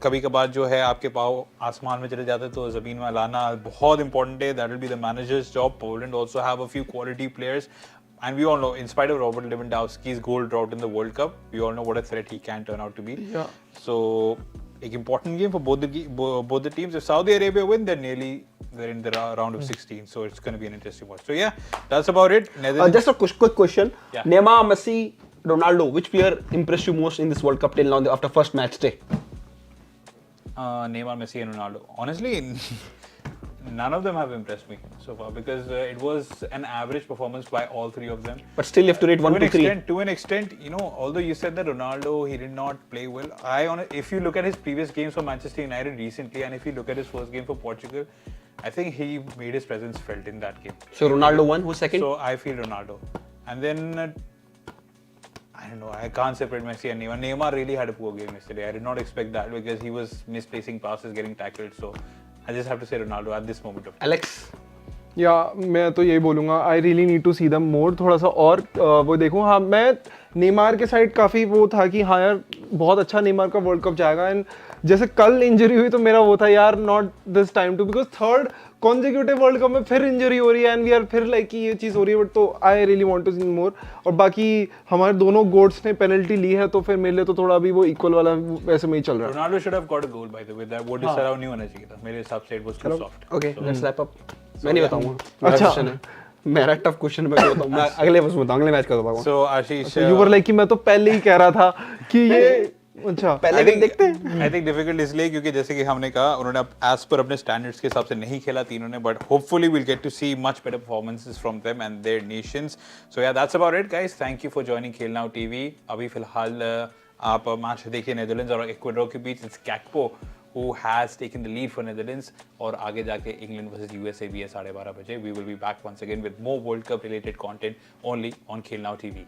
कभी कभार जो है आपके पाँव आसमान में चले जाते हैं तो ज़मीन में लाना बहुत इंपॉर्टेंट है. That will be the managers job. Poland also have a few quality players. And we all know, in spite of Robert Lewandowski's goal drought in the World Cup, we all know what a threat he can turn out to be. Yeah. So, an important game for both the teams. If Saudi Arabia win, they're in the round of 16. So it's going to be an interesting watch. So yeah, that's about it. Just a quick question. Yeah. Neymar, Messi, Ronaldo, which player impressed you most in this World Cup till now after first match day? Neymar, Messi, and Ronaldo. Honestly, none of them have impressed me so far because it was an average performance by all three of them. But still you have to rate 1 to 3. To an extent, you know, although you said that Ronaldo, he did not play well. If you look at his previous games for Manchester United recently, and if you look at his first game for Portugal, I think he made his presence felt in that game. So Ronaldo won, who's second? So I feel Ronaldo. And then, I don't know, I can't separate Messi and Neymar. Neymar really had a poor game yesterday. I did not expect that because he was misplacing passes, getting tackled. So I just have to say Ronaldo at this moment of time. Alex? या मैं तो यही बोलूँगा, I really need to see them more. थोड़ा सा और वो देखूँ. हाँ, मैं नेमार के साइड काफ़ी वो था कि हाँ यार बहुत अच्छा नेमार का वर्ल्ड कप जाएगा. एंड जैसे कल इंजरी हुई तो मेरा वो था यार, not this time too, because third consecutive world cup में फिर इंजरी हो रही है एंड वी आर फिर लाइक कि ये चीज़ हो रही है. बट तो I really want to see more. और बाकी हमारे दोनों गोट्स ने पेनल्टी ली है तो फिर मेरे लिए तो थोड़ा अभी वो इक्वल वाला वैसे में ही चल रहा है. Ronaldo should have got a goal by the way. That वो disallowed नहीं होना चाहिए था. मेरे हिसाब से it was too soft. Okay, let's wrap up. मैं नहीं बताऊंगा. मेरा क्वेश्चन है. मेरा टफ क्वेश्चन है, मैं क्यों बताऊं? मैं अगले बस बताऊं, अगले मैच का बताऊंगा. So Ashish, you were like कि मैं तो पहले ही कह रहा था कि ये अच्छा पहले भी देखते हैं. I think difficult इसलिए क्योंकि जैसे कि हमने कहा उन्होंने as per अपने standards के हिसाब से नहीं खेला तीनों ने, but hopefully we'll get to see much better performances from them and their nations. So yeah, that's about it guys. Thank you for joining Khel Now TV. अभी फिलहाल आप मैच देखिए नेदरलैंड्स और इक्वाडोर के बीच. It's Gakpo who has taken the lead for Netherlands और आगे जाके England versus USA भी है 12:30 बजे. We will be back once again with more World Cup related content only on Khel Now TV.